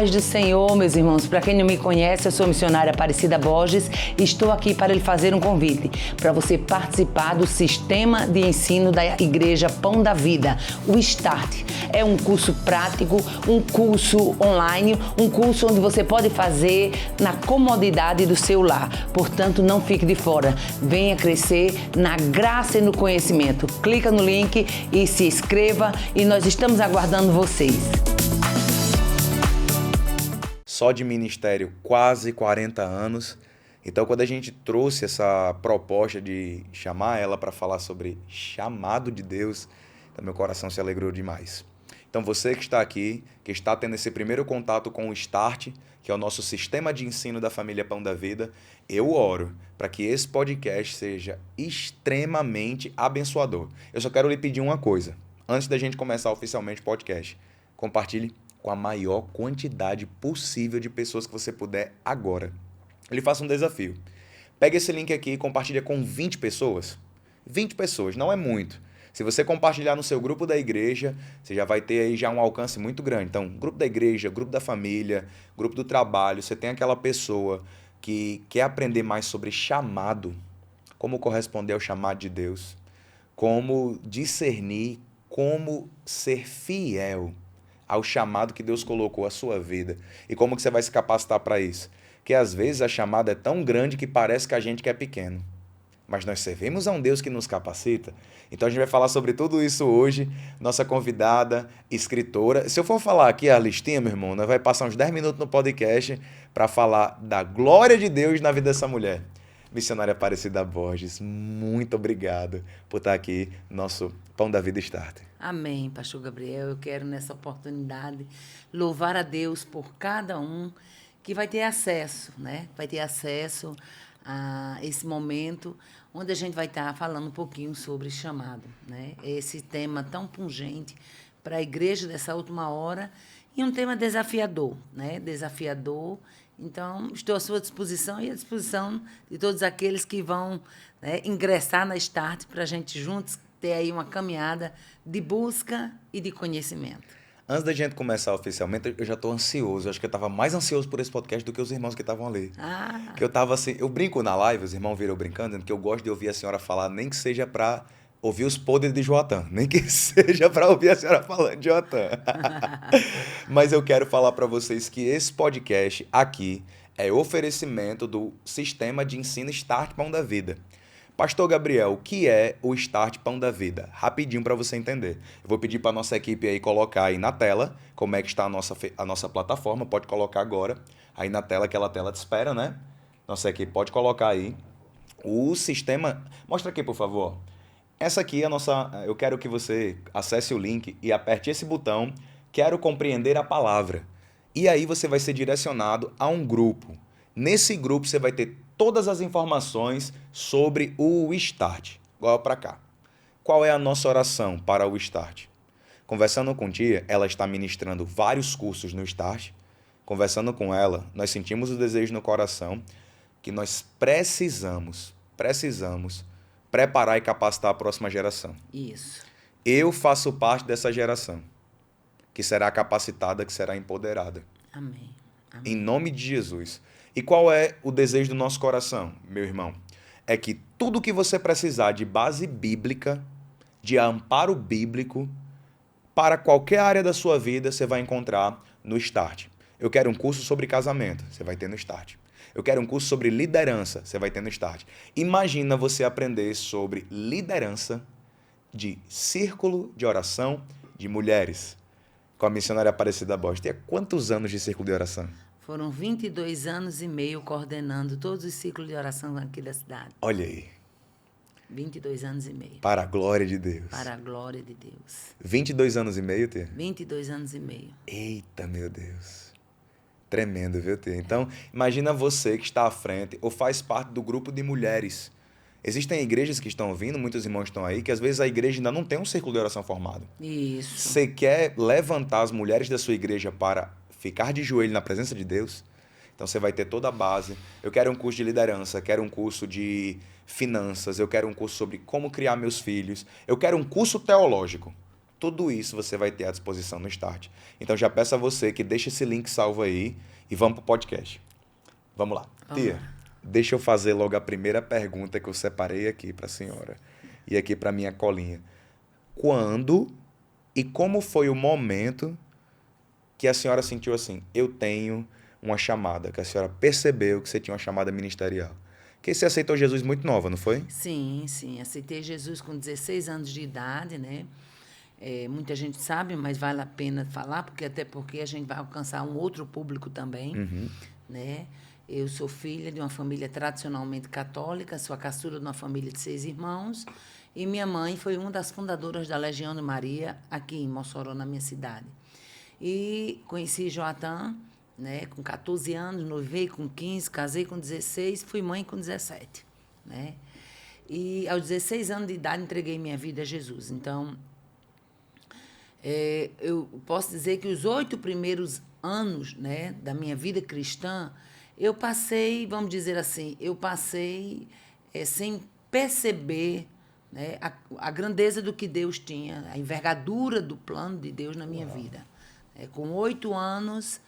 paz do Senhor, meus irmãos. Para quem não me conhece, eu sou missionária Aparecida Borges e estou aqui para lhe fazer um convite para você participar do sistema de ensino da Igreja Pão da Vida, o START. É um curso prático, um curso online, um curso onde você pode fazer na comodidade do seu lar. Portanto, não fique de fora. Venha crescer na graça e no conhecimento. Clica no link e se inscreva e nós estamos aguardando vocês. Só de ministério quase 40 anos. Então, quando a gente trouxe essa proposta de chamar ela para falar sobre chamado de Deus, então meu coração se alegrou demais. Então, você que está aqui, que está tendo esse primeiro contato com o START, que é o nosso sistema de ensino da família Pão da Vida, eu oro para que esse podcast seja extremamente abençoador. Eu só quero lhe pedir uma coisa, antes da gente começar oficialmente o podcast. Compartilhe com a maior quantidade possível de pessoas que você puder agora. Eu lhe faço um desafio. Pega esse link aqui e compartilha com 20 pessoas. 20 pessoas, não é muito. Se você compartilhar no seu grupo da igreja, você já vai ter aí já um alcance muito grande. Então, grupo da igreja, grupo da família, grupo do trabalho, você tem aquela pessoa que quer aprender mais sobre chamado, como corresponder ao chamado de Deus, como discernir, como ser fiel ao chamado que Deus colocou à sua vida e como que você vai se capacitar para isso. Porque às vezes a chamada é tão grande que parece que a gente que é pequeno. Mas nós servimos a um Deus que nos capacita. Então a gente vai falar sobre tudo isso hoje. Nossa convidada, escritora. Se eu for falar aqui a listinha, meu irmão, nós vai passar uns 10 minutos no podcast para falar da glória de Deus na vida dessa mulher. Missionária Aparecida Borges, muito obrigado por estar aqui no nosso Pão da Vida Starter. Amém, pastor Gabriel. Eu quero nessa oportunidade louvar a Deus por cada um que vai ter acesso, né? Vai ter acesso a esse momento onde a gente vai estar falando um pouquinho sobre chamado, né? Esse tema tão pungente para a igreja dessa última hora e um tema desafiador, né? Desafiador. Então, estou à sua disposição e à disposição de todos aqueles que vão, né, ingressar na START para a gente juntos ter aí uma caminhada de busca e de conhecimento. Antes da gente começar oficialmente, eu já estou ansioso. Eu acho que eu estava mais ansioso por esse podcast do que os irmãos que estavam ali. Que eu estava assim, eu brinco na live, os irmãos viram brincando, dizendo que eu gosto de ouvir a senhora falar, nem que seja para ouvir os podres de Joatã, nem que seja para ouvir a senhora falando de Joatã. Mas eu quero falar para vocês que esse podcast aqui é oferecimento do Sistema de Ensino START Pão da Vida. Pastor Gabriel, o que é o START Pão da Vida? Rapidinho para você entender. Eu vou pedir para a nossa equipe aí colocar aí na tela como é que está a nossa plataforma. Pode colocar agora aí na tela, aquela tela de espera, né? Nossa equipe pode colocar aí. O sistema... Mostra aqui, por favor. Essa aqui é a nossa... Eu quero que você acesse o link e aperte esse botão. Quero compreender a palavra. E aí você vai ser direcionado a um grupo. Nesse grupo você vai ter todas as informações sobre o START. Igual para cá. Qual é a nossa oração para o START? Conversando com tia, ela está ministrando vários cursos no START. Conversando com ela, nós sentimos o desejo no coração que nós precisamos preparar e capacitar a próxima geração. Isso. Eu faço parte dessa geração que será capacitada, que será empoderada. Amém. Amém. Em nome de Jesus. E qual é o desejo do nosso coração, meu irmão? É que tudo que você precisar de base bíblica, de amparo bíblico, para qualquer área da sua vida, você vai encontrar no START. Eu quero um curso sobre casamento, você vai ter no START. Eu quero um curso sobre liderança, você vai ter no START. Imagina você aprender sobre liderança de círculo de oração de mulheres, com a missionária Aparecida Borges. Tem quantos anos de círculo de oração? Foram 22 anos e meio coordenando todos os ciclos de oração aqui da cidade. Olha aí. 22 anos e meio. Para a glória de Deus. Para a glória de Deus. 22 anos e meio, Tia? 22 anos e meio. Eita, meu Deus. Tremendo, viu, Tia? Então, imagina você que está à frente ou faz parte do grupo de mulheres. Existem igrejas que estão vindo, muitos irmãos estão aí, que às vezes a igreja ainda não tem um círculo de oração formado. Isso. Você quer levantar as mulheres da sua igreja para ficar de joelho na presença de Deus? Então você vai ter toda a base. Eu quero um curso de liderança, quero um curso de finanças, eu quero um curso sobre como criar meus filhos, eu quero um curso teológico. Tudo isso você vai ter à disposição no Start. Então já peço a você que deixe esse link salvo aí e vamos pro podcast. Vamos lá. Vamos Tia, lá. deixa eu fazer logo a primeira pergunta que eu separei aqui para a senhora e aqui para minha colinha. Quando e como foi o momento que a senhora sentiu assim, eu tenho uma chamada, que a senhora percebeu que você tinha uma chamada ministerial? Que você aceitou Jesus muito nova, não foi? Sim, sim. Aceitei Jesus com 16 anos de idade, né? Muita gente sabe, mas vale a pena falar, até porque a gente vai alcançar um outro público também, né? Eu sou filha de uma família tradicionalmente católica, sou a caçula de uma família de 6 irmãos, e minha mãe foi uma das fundadoras da Legião de Maria aqui em Mossoró, na minha cidade. E conheci Joatã, né, com 14 anos, noivei com 15, casei com 16, fui mãe com 17, né? E aos 16 anos de idade entreguei minha vida a Jesus. Então, eu posso dizer que os 8 primeiros anos, né, da minha vida cristã, eu passei, vamos dizer assim, sem perceber, né, a grandeza do que Deus tinha, a envergadura do plano de Deus na minha vida. Com 8 anos,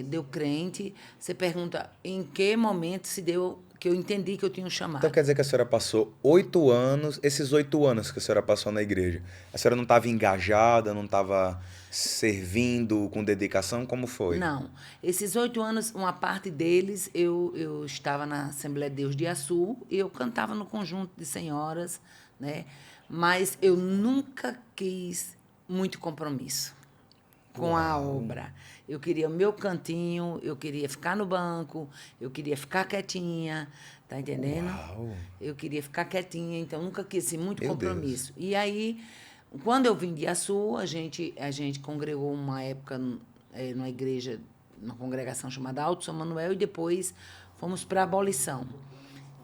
deu crente. Você pergunta em que momento se deu que eu entendi que eu tinha um Então chamado. quer dizer que a senhora passou 8 anos, esses 8 anos que a senhora passou na igreja, a senhora não estava engajada, não estava servindo com dedicação, como foi? Não. Esses 8 anos, uma parte deles, eu estava na Assembleia de Deus de Açu e eu cantava no conjunto de senhoras, né? Mas eu nunca quis muito compromisso com a Uau, obra. Eu queria o meu cantinho, eu queria ficar no banco, eu queria ficar quietinha, tá entendendo? uau, Eu queria ficar quietinha, então nunca quis assim, muito meu Deus. compromisso. E aí, quando eu vim de Açu, a gente congregou uma época numa igreja, numa congregação chamada Alto São Manuel, e depois fomos para a Abolição.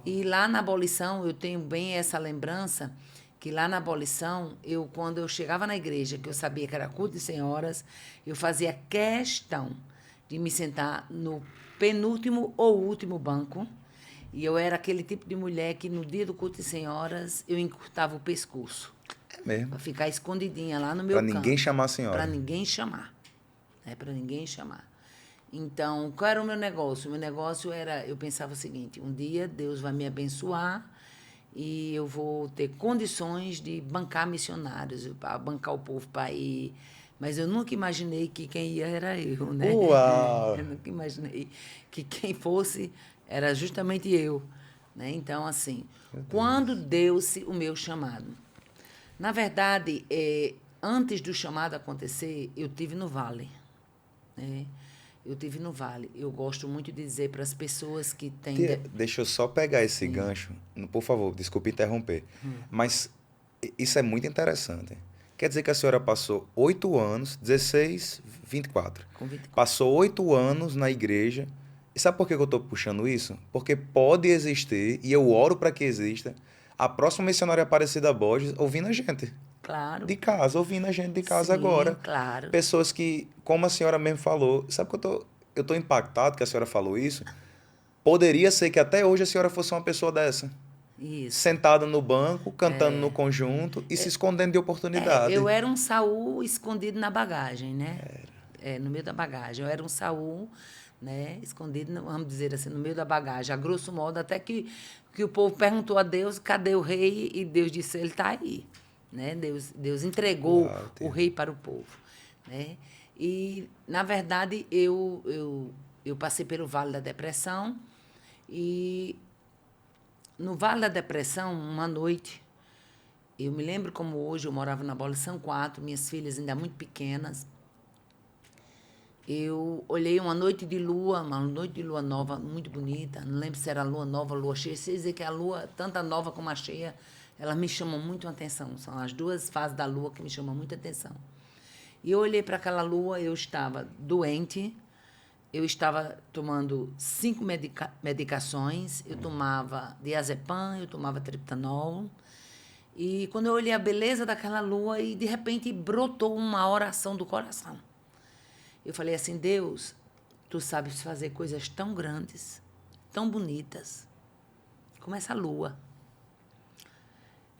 E lá na Abolição, eu tenho bem essa lembrança, que lá na Abolição, quando eu chegava na igreja, que eu sabia que era culto de senhoras, eu fazia questão de me sentar no penúltimo ou último banco. E eu era aquele tipo de mulher que no dia do culto de senhoras, eu encurtava o pescoço, É mesmo. para ficar escondidinha lá no Para meu ninguém canto, chamar a para senhora. ninguém chamar. Para ninguém chamar. Então, qual era o meu negócio? O meu negócio era, eu pensava o seguinte, um dia Deus vai me abençoar e eu vou ter condições de bancar missionários, para bancar o povo para ir. Mas eu nunca imaginei que quem ia era eu, né? Uau! Eu nunca imaginei que quem fosse era justamente eu, né? Então, assim, Meu quando Deus. deu-se o meu chamado? Na verdade, antes do chamado acontecer, eu tive no Vale, né? Eu tive no Vale. Eu gosto muito de dizer para as pessoas que têm... Tia, deixa eu só pegar esse Sim. gancho. Por favor, desculpe interromper. Mas isso é muito interessante. Quer dizer que a senhora passou 8 anos, 16, 24. Com 24. Passou 8 anos na igreja. E sabe por que eu estou puxando isso? Porque pode existir, e eu oro para que exista, a próxima missionária Aparecida Borges ouvindo a gente. Claro. De casa, ouvindo a gente de casa Sim, agora. claro. Pessoas que, como a senhora mesmo falou, sabe que eu tô impactado que a senhora falou isso? Poderia ser que até hoje a senhora fosse uma pessoa dessa, Isso. sentada no banco, cantando no conjunto e se escondendo de Eu oportunidade. era um Saul escondido na bagagem, né? No meio da bagagem. Eu era um Saul, né? Escondido, vamos dizer assim, no meio da bagagem. A grosso modo, até que o povo perguntou a Deus, cadê o rei? E Deus disse, ele está aí. Né? Deus entregou Uau, o tia. rei para o povo. Né? E, na verdade, eu passei pelo Vale da Depressão e no Vale da Depressão, uma noite, eu me lembro como hoje, eu morava na Abolição 4, minhas filhas ainda muito pequenas. Eu olhei uma noite de lua, uma noite de lua nova, muito bonita. Não lembro se era lua nova ou lua cheia. Sei dizer que a lua, tanto a nova como a cheia, elas me chamam muito a atenção. São as duas fases da lua que me chamam muita atenção. E eu olhei para aquela lua, eu estava doente, eu estava tomando 5 medicações, eu tomava diazepam, eu tomava triptanol. E quando eu olhei a beleza daquela lua, e de repente brotou uma oração do coração. Eu falei assim, Deus, tu sabes fazer coisas tão grandes, tão bonitas, como essa lua.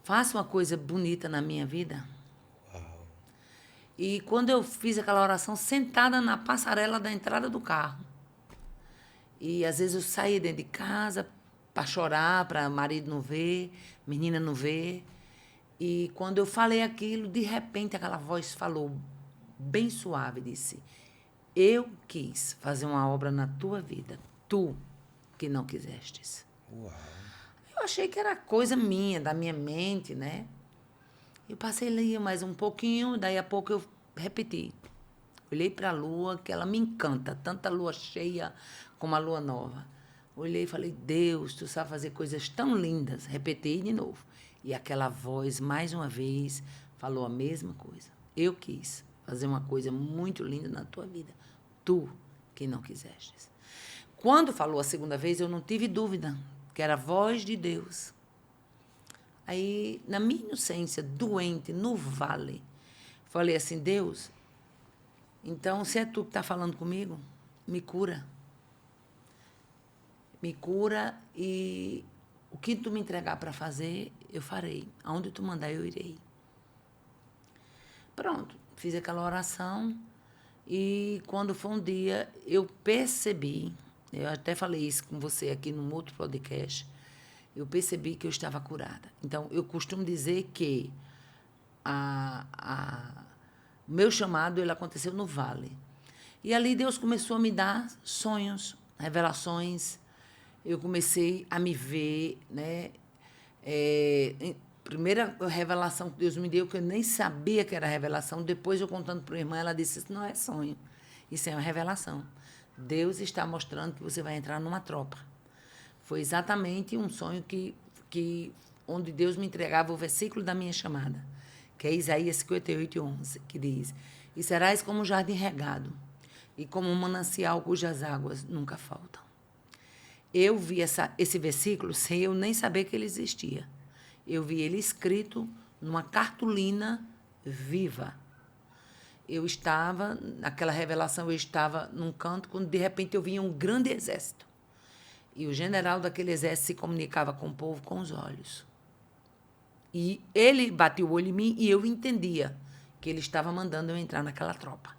Faça uma coisa bonita na minha vida. Uau. E quando eu fiz aquela oração, sentada na passarela da entrada do carro. E às vezes eu saía dentro de casa para chorar, para marido não ver, menina não ver. E quando eu falei aquilo, de repente aquela voz falou bem suave, disse: eu quis fazer uma obra na tua vida, tu que não quisestes. Uau. Eu achei que era coisa minha, da minha mente, né? Eu passei ali mais um pouquinho, daí a pouco eu repeti. Olhei para a lua, que ela me encanta, tanto a lua cheia como a lua nova. Olhei e falei: Deus, tu sabe fazer coisas tão lindas. Repeti de novo. E aquela voz, mais uma vez, falou a mesma coisa. Eu quis fazer uma coisa muito linda na tua vida. Tu que não quisestes. Quando falou a segunda vez, eu não tive dúvida, que era a voz de Deus. Aí, na minha inocência, doente, no vale, falei assim: Deus, então, se é tu que está falando comigo, me cura. Me cura e o que tu me entregar para fazer, eu farei. Aonde tu mandar, eu irei. Pronto, fiz aquela oração e quando foi um dia, eu percebi, eu até falei isso com você aqui num outro podcast, eu percebi que eu estava curada. Então, eu costumo dizer que o meu chamado ele aconteceu no vale. E ali Deus começou a me dar sonhos, revelações. Eu comecei a me ver, né? Primeira revelação que Deus me deu, que eu nem sabia que era revelação. Depois eu contando para a irmã, ela disse: isso não é sonho, isso é uma revelação. Deus está mostrando que você vai entrar numa tropa. Foi exatamente um sonho onde Deus me entregava o versículo da minha chamada, que é Isaías 58:11, que diz: e serás como um jardim regado, e como um manancial cujas águas nunca faltam. Eu vi esse versículo sem eu nem saber que ele existia. Eu vi ele escrito numa cartolina viva. Eu estava, naquela revelação, eu estava num canto, quando de repente eu vi um grande exército. E o general daquele exército se comunicava com o povo com os olhos. E ele bateu o olho em mim e eu entendia que ele estava mandando eu entrar naquela tropa.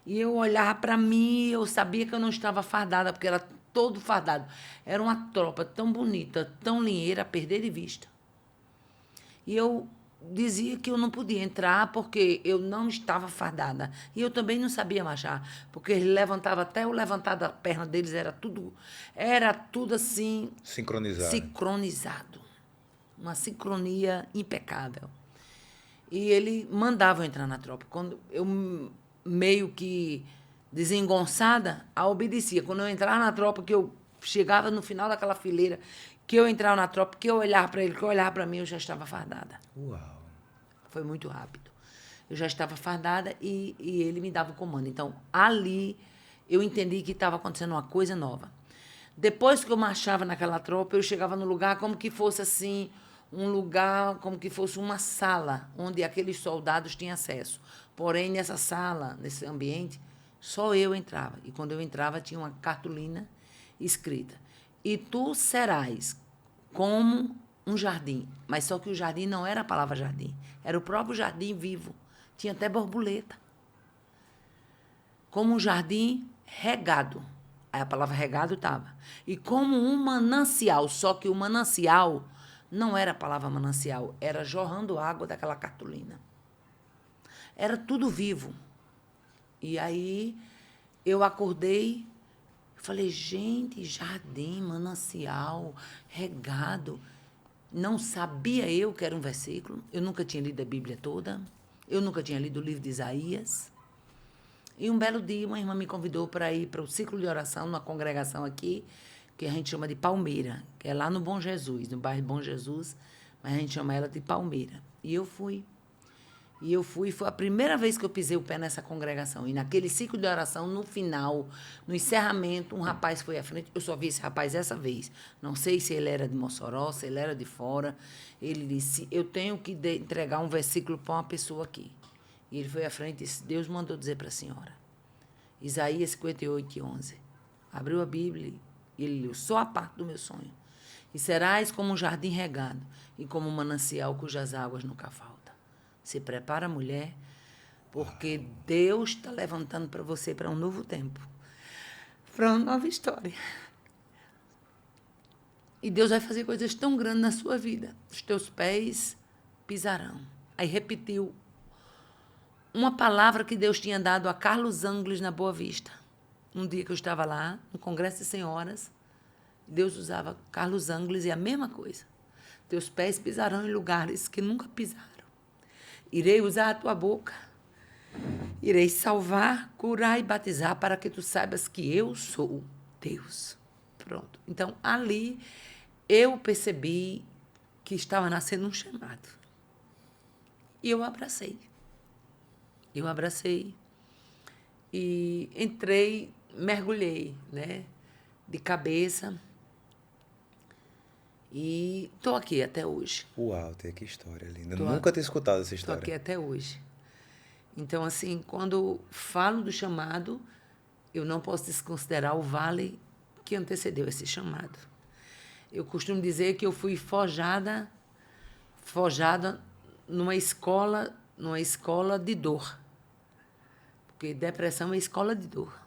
E eu olhava para mim, eu sabia que eu não estava fardada, porque era todo fardado. Era uma tropa tão bonita, tão linheira, a perder de vista. E eu dizia que eu não podia entrar porque eu não estava fardada. E eu também não sabia marchar, porque eles levantavam, até o levantar da perna deles era tudo assim... Sincronizado. Uma sincronia impecável. E ele mandava eu entrar na tropa. Quando eu meio que desengonçada, a obedecia. Quando eu entrava na tropa, que eu chegava no final daquela fileira, que eu entrava na tropa, que eu olhava para ele, que eu olhava para mim, eu já estava fardada. Uau! Foi muito rápido. Eu já estava fardada e ele me dava o comando. Então, ali, eu entendi que estava acontecendo uma coisa nova. Depois que eu marchava naquela tropa, eu chegava no lugar como que fosse assim, um lugar como que fosse uma sala onde aqueles soldados tinham acesso. Porém, nessa sala, nesse ambiente, só eu entrava. E quando eu entrava, tinha uma cartolina escrita: e tu serás como um jardim. Mas só que o jardim não era a palavra jardim, era o próprio jardim vivo. Tinha até borboleta. Como um jardim regado. Aí a palavra regado estava. E como um manancial, só que o manancial não era a palavra manancial, era jorrando água daquela cartolina. Era tudo vivo. E aí eu acordei, falei: gente, jardim, manancial, regado. Não sabia eu que era um versículo. Eu nunca tinha lido a Bíblia toda. Eu nunca tinha lido o livro de Isaías. E um belo dia, uma irmã me convidou para ir para o ciclo de oração, numa congregação aqui, que a gente chama de Palmeira, que é lá no Bom Jesus, no bairro Bom Jesus, mas a gente chama ela de Palmeira. E eu fui. Foi a primeira vez que eu pisei o pé nessa congregação. E naquele ciclo de oração, no final, no encerramento, um rapaz foi à frente. Eu só vi esse rapaz essa vez. Não sei se ele era de Mossoró, se ele era de fora. Ele disse: eu tenho que entregar um versículo para uma pessoa aqui. E ele foi à frente e disse: Deus mandou dizer para a senhora. Isaías 58:11. Abriu a Bíblia e ele leu só a parte do meu sonho. E serás como um jardim regado e como um manancial cujas águas nunca faltam. Se prepara, mulher, Porque Deus está levantando para você para um novo tempo, para uma nova história. E Deus vai fazer coisas tão grandes na sua vida. Os teus pés pisarão. Aí repetiu uma palavra que Deus tinha dado a Carlos Angles na Boa Vista. Um dia que eu estava lá, no Congresso de Senhoras, Deus usava Carlos Angles e a mesma coisa. Teus pés pisarão em lugares que nunca pisaram. Irei usar a tua boca. Irei salvar, curar e batizar para que tu saibas que eu sou Deus. Pronto. Então, ali eu percebi que estava nascendo um chamado. E eu abracei. Eu abracei e entrei, mergulhei, né, de cabeça. E estou aqui até hoje. Uau, tem que história linda. Nunca tinha escutado essa Estou história. aqui até hoje. Então, assim, quando falo do chamado, eu não posso desconsiderar o vale que antecedeu esse chamado. Eu costumo dizer que eu fui forjada numa escola de dor. Porque depressão é escola de dor.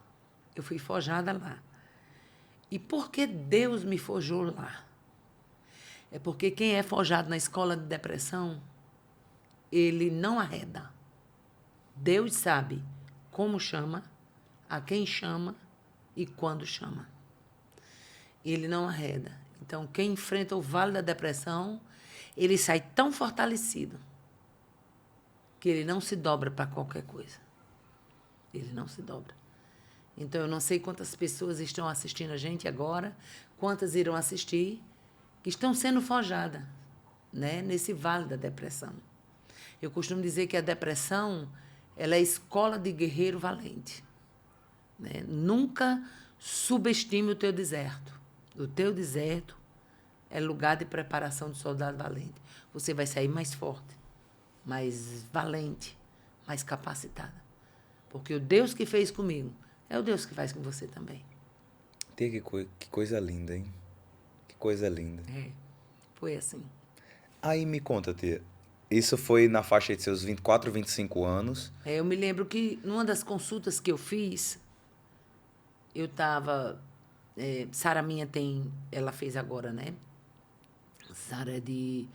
Eu fui forjada lá. E por que Deus me forjou lá? É porque quem é forjado na escola de depressão, ele não arreda. Deus sabe como chama, a quem chama e quando chama. Ele não arreda. Então, quem enfrenta o vale da depressão, ele sai tão fortalecido que ele não se dobra para qualquer coisa. Ele não se dobra. Então, eu não sei quantas pessoas estão assistindo a gente agora, quantas irão assistir, que estão sendo forjadas, né, nesse vale da depressão. Eu costumo dizer que a depressão, ela é a escola de guerreiro valente, né? Nunca subestime o teu deserto. O teu deserto é lugar de preparação de soldado valente. Você vai sair mais forte, mais valente, mais capacitada. Porque o Deus que fez comigo é o Deus que faz com você também. Que coisa linda, hein? Que coisa linda. É, foi assim. Aí me conta, tia. Isso foi na faixa de seus 24, 25 anos. Eu me lembro que numa das consultas que eu fiz, eu estava... Sara minha ela fez agora, né? Sara é de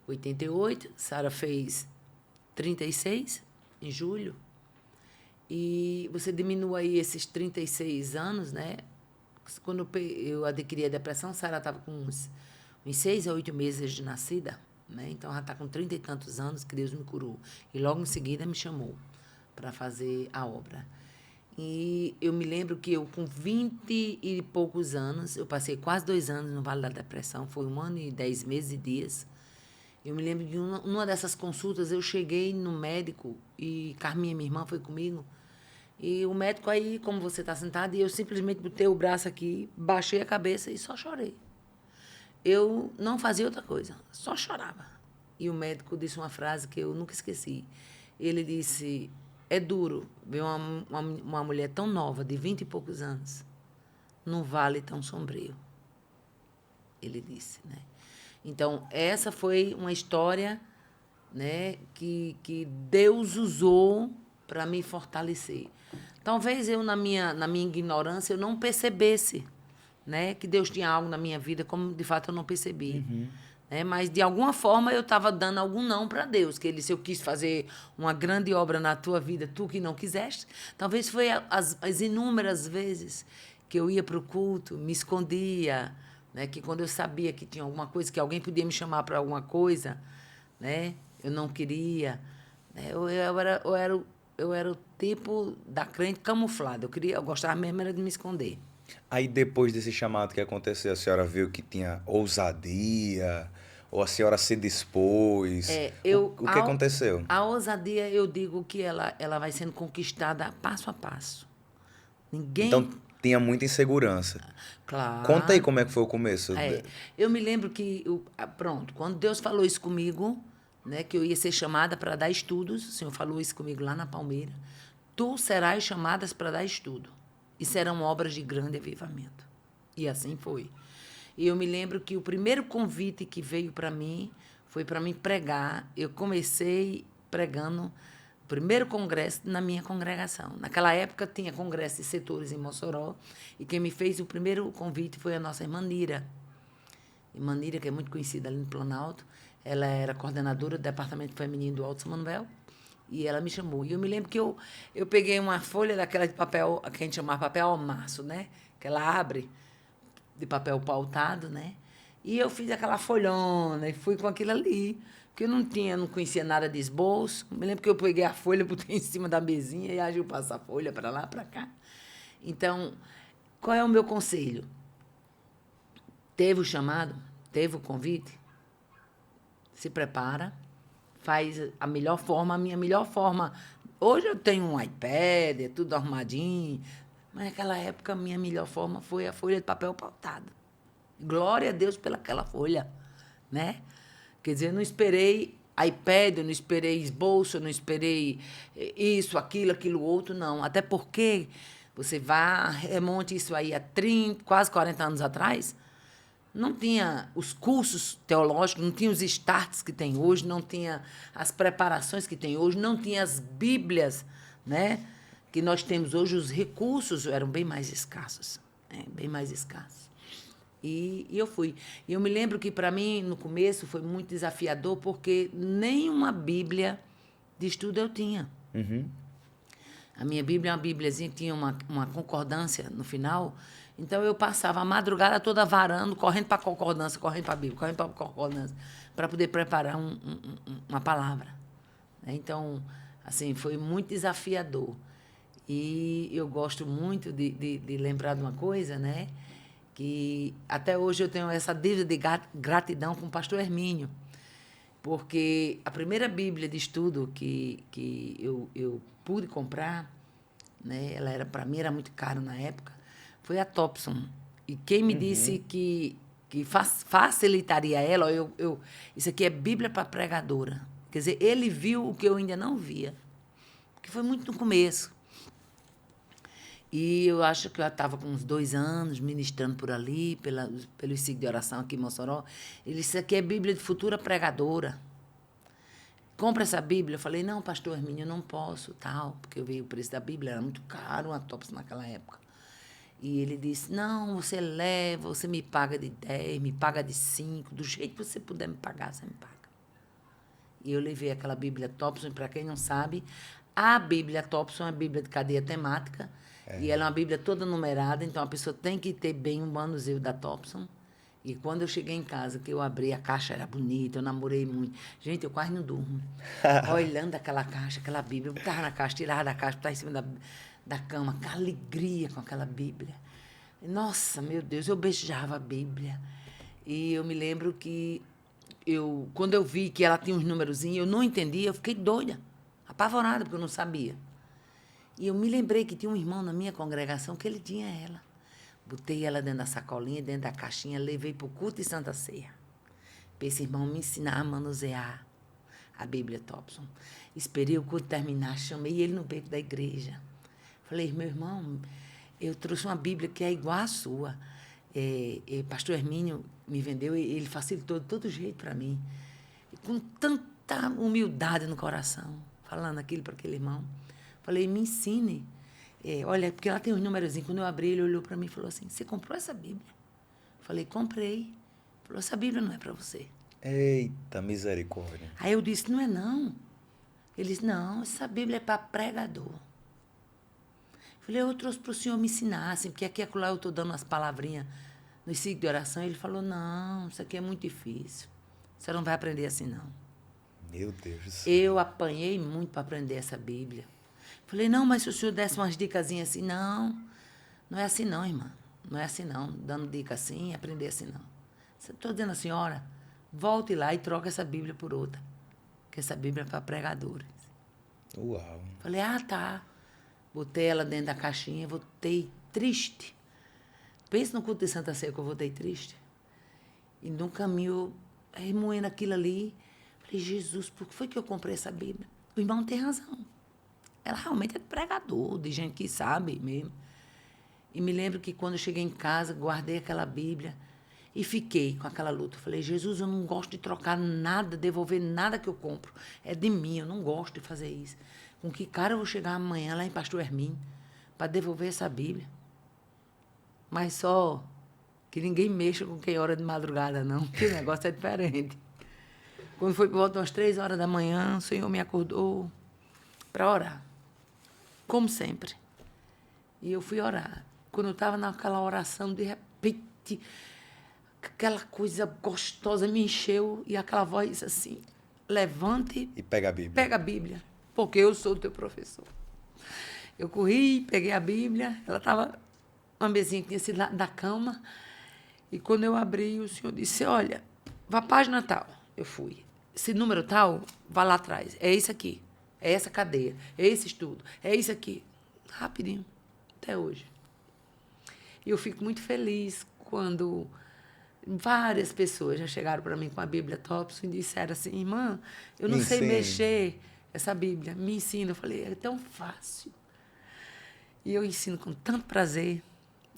88, Sara fez 36 em julho. E você diminui aí esses 36 anos, né? Quando eu adquiri a depressão, Sara estava com uns 6 a 8 meses de nascida, né? Então, ela está com 30 e tantos anos que Deus me curou. E logo em seguida me chamou para fazer a obra. E eu me lembro que eu, com 20 e poucos anos, eu passei quase 2 anos no Vale da Depressão, foi 1 ano e 10 meses e dias. Eu me lembro que numa dessas consultas eu cheguei no médico e Carminha, minha irmã, foi comigo. E o médico aí, como você está sentado, e eu simplesmente botei o braço aqui, baixei a cabeça e só chorei. Eu não fazia outra coisa, só chorava. E o médico disse uma frase que eu nunca esqueci. Ele disse: é duro ver uma mulher tão nova, de 20 e poucos anos, num vale tão sombrio. Ele disse, né? Então, essa foi uma história, né, que Deus usou para me fortalecer. Talvez eu, na minha ignorância, eu não percebesse, né, que Deus tinha algo na minha vida, como de fato eu não percebi. Né? Mas, de alguma forma, eu estava dando algum não para Deus, que ele disse: eu quis fazer uma grande obra na tua vida, tu que não quiseste. Talvez foi as inúmeras vezes que eu ia para o culto, me escondia, né? Que quando eu sabia que tinha alguma coisa, que alguém podia me chamar para alguma coisa, né? Eu não queria. Né? Eu era o tipo da crente camuflada. Eu gostava mesmo era de me esconder. Aí depois desse chamado que aconteceu, a senhora viu que tinha ousadia, ou a senhora se dispôs? O que aconteceu? A ousadia, eu digo que ela vai sendo conquistada passo a passo. Então tinha muita insegurança. Claro. Conta aí como é que foi o começo. Eu me lembro que, pronto, quando Deus falou isso comigo, né, que eu ia ser chamada para dar estudos, o Senhor falou isso comigo lá na Palmeira: tu serás chamadas para dar estudo, e serão obras de grande avivamento. E assim foi. E eu me lembro que o primeiro convite que veio para mim foi para mim pregar. Eu comecei pregando primeiro congresso na minha congregação. Naquela época tinha congresso de setores em Mossoró, e quem me fez o primeiro convite foi a nossa irmã Nira. Irmã Nira, que é muito conhecida ali no Planalto, ela era coordenadora do Departamento Feminino do Alto São Manuel, e ela me chamou. E eu me lembro que eu peguei uma folha daquela de papel, que a gente chamava papel ao maço, né? Que ela abre, de papel pautado, né? E eu fiz aquela folhona e fui com aquilo ali, porque eu não conhecia nada de esboço. Me lembro que eu peguei a folha, botei em cima da mesinha e agiu passar a folha para lá, para cá. Então, qual é o meu conselho? Teve o chamado, teve o convite, se prepara, faz a melhor forma, a minha melhor forma. Hoje eu tenho um iPad, é tudo arrumadinho, mas naquela época a minha melhor forma foi a folha de papel pautada. Glória a Deus pelaquela folha, né? Quer dizer, eu não esperei iPad, eu não esperei esboço, eu não esperei isso, aquilo outro, não. Até porque você remonte isso aí há 30, quase 40 anos atrás, não tinha os cursos teológicos, não tinha os starts que tem hoje, não tinha as preparações que tem hoje, não tinha as bíblias, né, que nós temos hoje. Os recursos eram bem mais escassos, né, bem mais escassos. E eu fui. E eu me lembro que, para mim, no começo, foi muito desafiador, porque nenhuma bíblia de estudo eu tinha. Uhum. A minha bíblia é uma bíbliazinha que tinha uma concordância no final. Então, eu passava a madrugada toda varando, correndo para a concordância, correndo para a Bíblia, correndo para a concordância, para poder preparar uma palavra. Então, assim, foi muito desafiador. E eu gosto muito de lembrar de uma coisa, né? Que até hoje eu tenho essa dívida de gratidão com o pastor Hermínio, porque a primeira Bíblia de estudo que eu pude comprar, né, ela era, para mim, era muito caro na época, foi a Thompson. E quem me disse que facilitaria ela, isso aqui é Bíblia para pregadora. Quer dizer, ele viu o que eu ainda não via, que foi muito no começo. E eu acho que eu estava com uns 2 anos ministrando por ali, pelo ciclo de oração aqui em Mossoró. Ele disse: isso aqui é Bíblia de futura pregadora. Compra essa Bíblia. Eu falei: não, pastor Hermínio, eu não posso, tal, porque eu vi o preço da Bíblia, era muito caro, uma Thompson naquela época. E ele disse: não, você leva, você me paga de 10, me paga de 5, do jeito que você puder me pagar, você me paga. E eu levei aquela Bíblia Thompson, para quem não sabe, a Bíblia Thompson é uma Bíblia de cadeia temática, e ela é uma Bíblia toda numerada, então a pessoa tem que ter bem um manuseio da Thompson. E quando eu cheguei em casa, que eu abri, a caixa era bonita, eu namorei muito. Gente, eu quase não durmo. Olhando aquela caixa, aquela Bíblia, eu botava na caixa, tirava da caixa, botava em cima da cama, com alegria com aquela Bíblia. Nossa, meu Deus, eu beijava a Bíblia. E eu me lembro que quando eu vi que ela tinha uns númerozinhos, eu não entendia, eu fiquei doida, apavorada, porque eu não sabia. E eu me lembrei que tinha um irmão na minha congregação que ele tinha ela. Botei ela dentro da sacolinha, dentro da caixinha, levei para o culto de Santa Ceia, para esse irmão me ensinar a manusear a Bíblia Thompson. Esperei o culto terminar, chamei ele no beco da igreja. Falei: meu irmão, eu trouxe uma Bíblia que é igual à sua. Pastor Hermínio me vendeu e ele facilitou de todo jeito para mim. E com tanta humildade no coração, falando aquilo para aquele irmão. Falei: me ensine. Olha, porque ela tem uns numerozinhos. Quando eu abri, ele olhou para mim e falou assim: você comprou essa Bíblia? Falei: comprei. Falou: essa Bíblia não é para você. Eita, misericórdia. Aí eu disse: não é não. Ele disse: não, essa Bíblia é para pregador. Falei: eu trouxe para o senhor me ensinar, assim, porque aqui e acolá eu estou dando umas palavrinhas no ciclo de oração. Ele falou: não, isso aqui é muito difícil. Você não vai aprender assim, não. Meu Deus do céu. Eu apanhei muito para aprender essa Bíblia. Falei: não, mas se o senhor desse umas dicasinhas assim, não é assim não, irmã. Não é assim não, dando dica assim, aprender assim não. Estou dizendo à senhora, volte lá e troque essa Bíblia por outra, que essa Bíblia é para pregadores. Uau. Falei: ah, tá. Botei ela dentro da caixinha, voltei triste. Pensa no culto de Santa Ceia que eu voltei triste. E no caminho, remoendo aquilo ali, falei: Jesus, por que foi que eu comprei essa Bíblia? O irmão tem razão. Ela realmente é de pregador, de gente que sabe mesmo. E me lembro que quando eu cheguei em casa, guardei aquela Bíblia e fiquei com aquela luta. Falei: Jesus, eu não gosto de trocar nada, devolver nada que eu compro. É de mim, eu não gosto de fazer isso. Com que cara eu vou chegar amanhã lá em Pastor Hermínio para devolver essa Bíblia? Mas só que ninguém mexa com quem ora de madrugada, não, que o negócio é diferente. Quando foi por volta umas 3 horas da manhã, o Senhor me acordou para orar, como sempre. E eu fui orar. Quando eu estava naquela oração, de repente, aquela coisa gostosa me encheu e aquela voz assim, levante E pega a Bíblia. pega a Bíblia, porque eu sou o teu professor. Eu corri, peguei a Bíblia, ela estava uma mesinha que tinha sido da cama, e quando eu abri, o Senhor disse, olha, vá à página tal. Eu fui. Esse número tal, vá lá atrás. É isso aqui, é essa cadeia, é esse estudo, é isso aqui. Rapidinho, até hoje. E eu fico muito feliz quando várias pessoas já chegaram para mim com a Bíblia Thompson e disseram assim, irmã, eu não Me sei ensine. mexer essa Bíblia, me ensina. Eu falei, é tão fácil. E eu ensino com tanto prazer.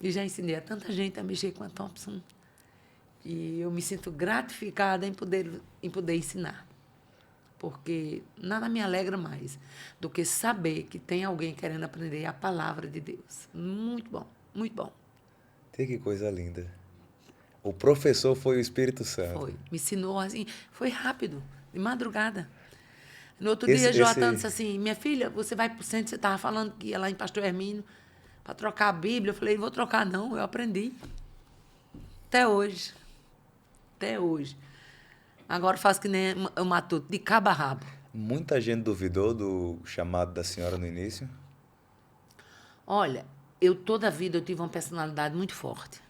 E já ensinei a tanta gente a mexer com a Thompson. E eu me sinto gratificada em poder ensinar. Porque nada me alegra mais do que saber que tem alguém querendo aprender a palavra de Deus. Muito bom, muito bom. Que coisa linda. O professor foi o Espírito Santo. Foi. Me ensinou assim, foi rápido, de madrugada. No outro Esse, dia, Joatan esse, disse assim, minha filha, você vai para o centro, você estava falando que ia lá em Pastor Hermínio para trocar a Bíblia. Eu falei, não vou trocar não, eu aprendi. Até hoje. Até hoje. Agora faço que nem o matuto, de cabo a rabo. muita gente duvidou do chamado da senhora no início. Olha, eu toda a vida eu tive uma personalidade muito forte.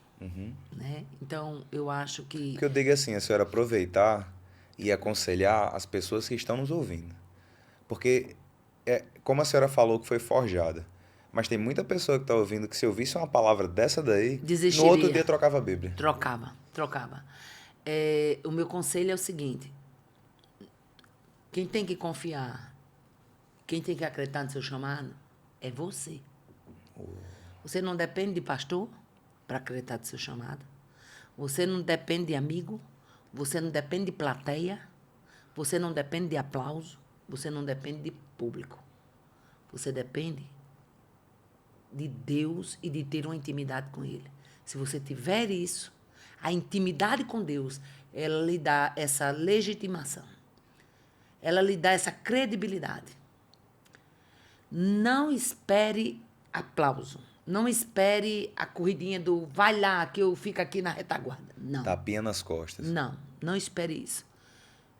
Né? Então, eu acho que... O que eu digo é assim, a senhora aproveitar e aconselhar as pessoas que estão nos ouvindo. Porque, como a senhora falou que foi forjada, mas tem muita pessoa que está ouvindo que se ouvisse uma palavra dessa daí, no outro Desistiria. dia trocava a Bíblia. Trocava. O meu conselho é o seguinte, quem tem que confiar, quem tem que acreditar no seu chamado, é você. Você não depende de pastor para acreditar no seu chamado. Você não depende de amigo. Você não depende de plateia. Você não depende de aplauso. Você não depende de público. Você depende de Deus e de ter uma intimidade com Ele. Se você tiver isso, a intimidade com Deus, ela lhe dá essa legitimação. Ela lhe dá essa credibilidade. Não espere aplauso. Não espere a corridinha do vai lá que eu fico aqui na retaguarda. Não. Tapinha nas costas. Não espere isso.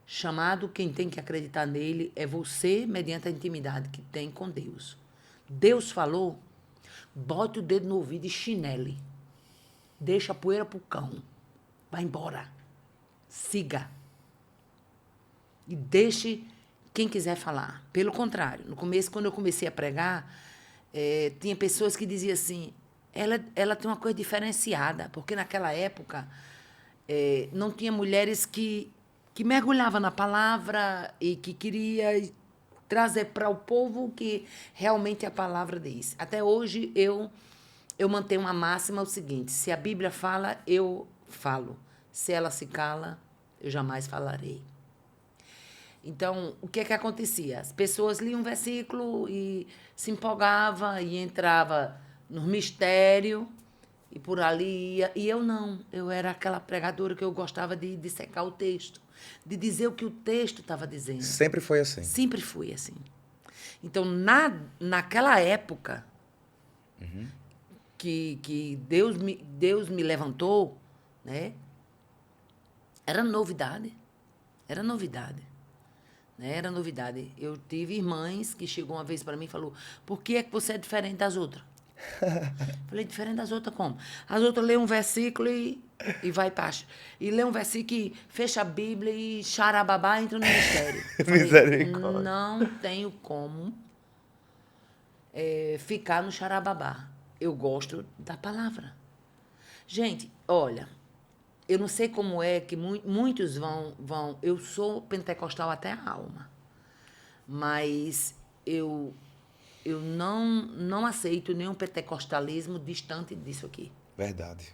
Chamado, quem tem que acreditar nele é você, mediante a intimidade que tem com Deus. Deus falou, bote o dedo no ouvido e chinele. Deixa a poeira pro cão. Vai embora. Siga. E deixe quem quiser falar. Pelo contrário, no começo, quando eu comecei a pregar, tinha pessoas que diziam assim, ela tem uma coisa diferenciada, porque naquela época não tinha mulheres que mergulhavam na palavra e que queria trazer para o povo o que realmente a palavra diz. Até hoje eu mantenho uma máxima o seguinte, se a Bíblia fala, eu falo. Se ela se cala, eu jamais falarei. Então, o que é que acontecia? As pessoas liam um versículo e se empolgava e entrava no mistério e por ali ia. E eu não. Eu era aquela pregadora que eu gostava de dissecar o texto, de dizer o que o texto estava dizendo. Sempre foi assim. Sempre fui assim. Então, naquela época que Deus me levantou, né? Era novidade. Era novidade. Era novidade. Eu tive irmãs que chegou uma vez para mim e falou, por que é que você é diferente das outras? Falei, diferente das outras como? As outras lêem um versículo e vai para... E lê um versículo e fecha a Bíblia e xarababá entra no mistério. Falei, Misericórdia. não tenho como ficar no xarababá. Eu gosto da palavra. Gente, olha, eu não sei como é que muitos vão... Eu sou pentecostal até a alma, mas eu não aceito nenhum pentecostalismo distante disso aqui. Verdade.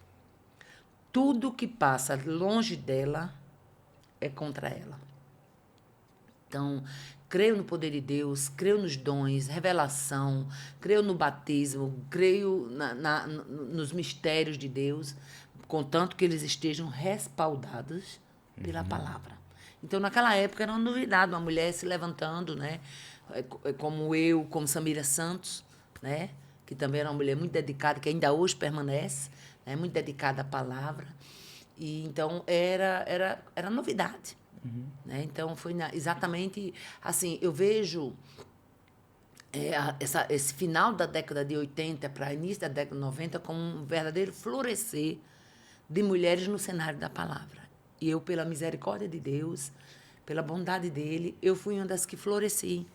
Tudo que passa longe dela é contra ela. Então, creio no poder de Deus, creio nos dons, revelação, creio no batismo, creio nos mistérios de Deus, contanto que eles estejam respaldados pela palavra. Então, naquela época, era uma novidade, uma mulher se levantando, né? Como eu, como Samira Santos, né? Que também era uma mulher muito dedicada, que ainda hoje permanece, né? Muito dedicada à palavra. E, então, era novidade. Né? Então, foi exatamente assim, eu vejo esse final da década de 80 para início da década de 90 como um verdadeiro florescer de mulheres no cenário da palavra. E eu, pela misericórdia de Deus, pela bondade dele, eu fui uma das que floresci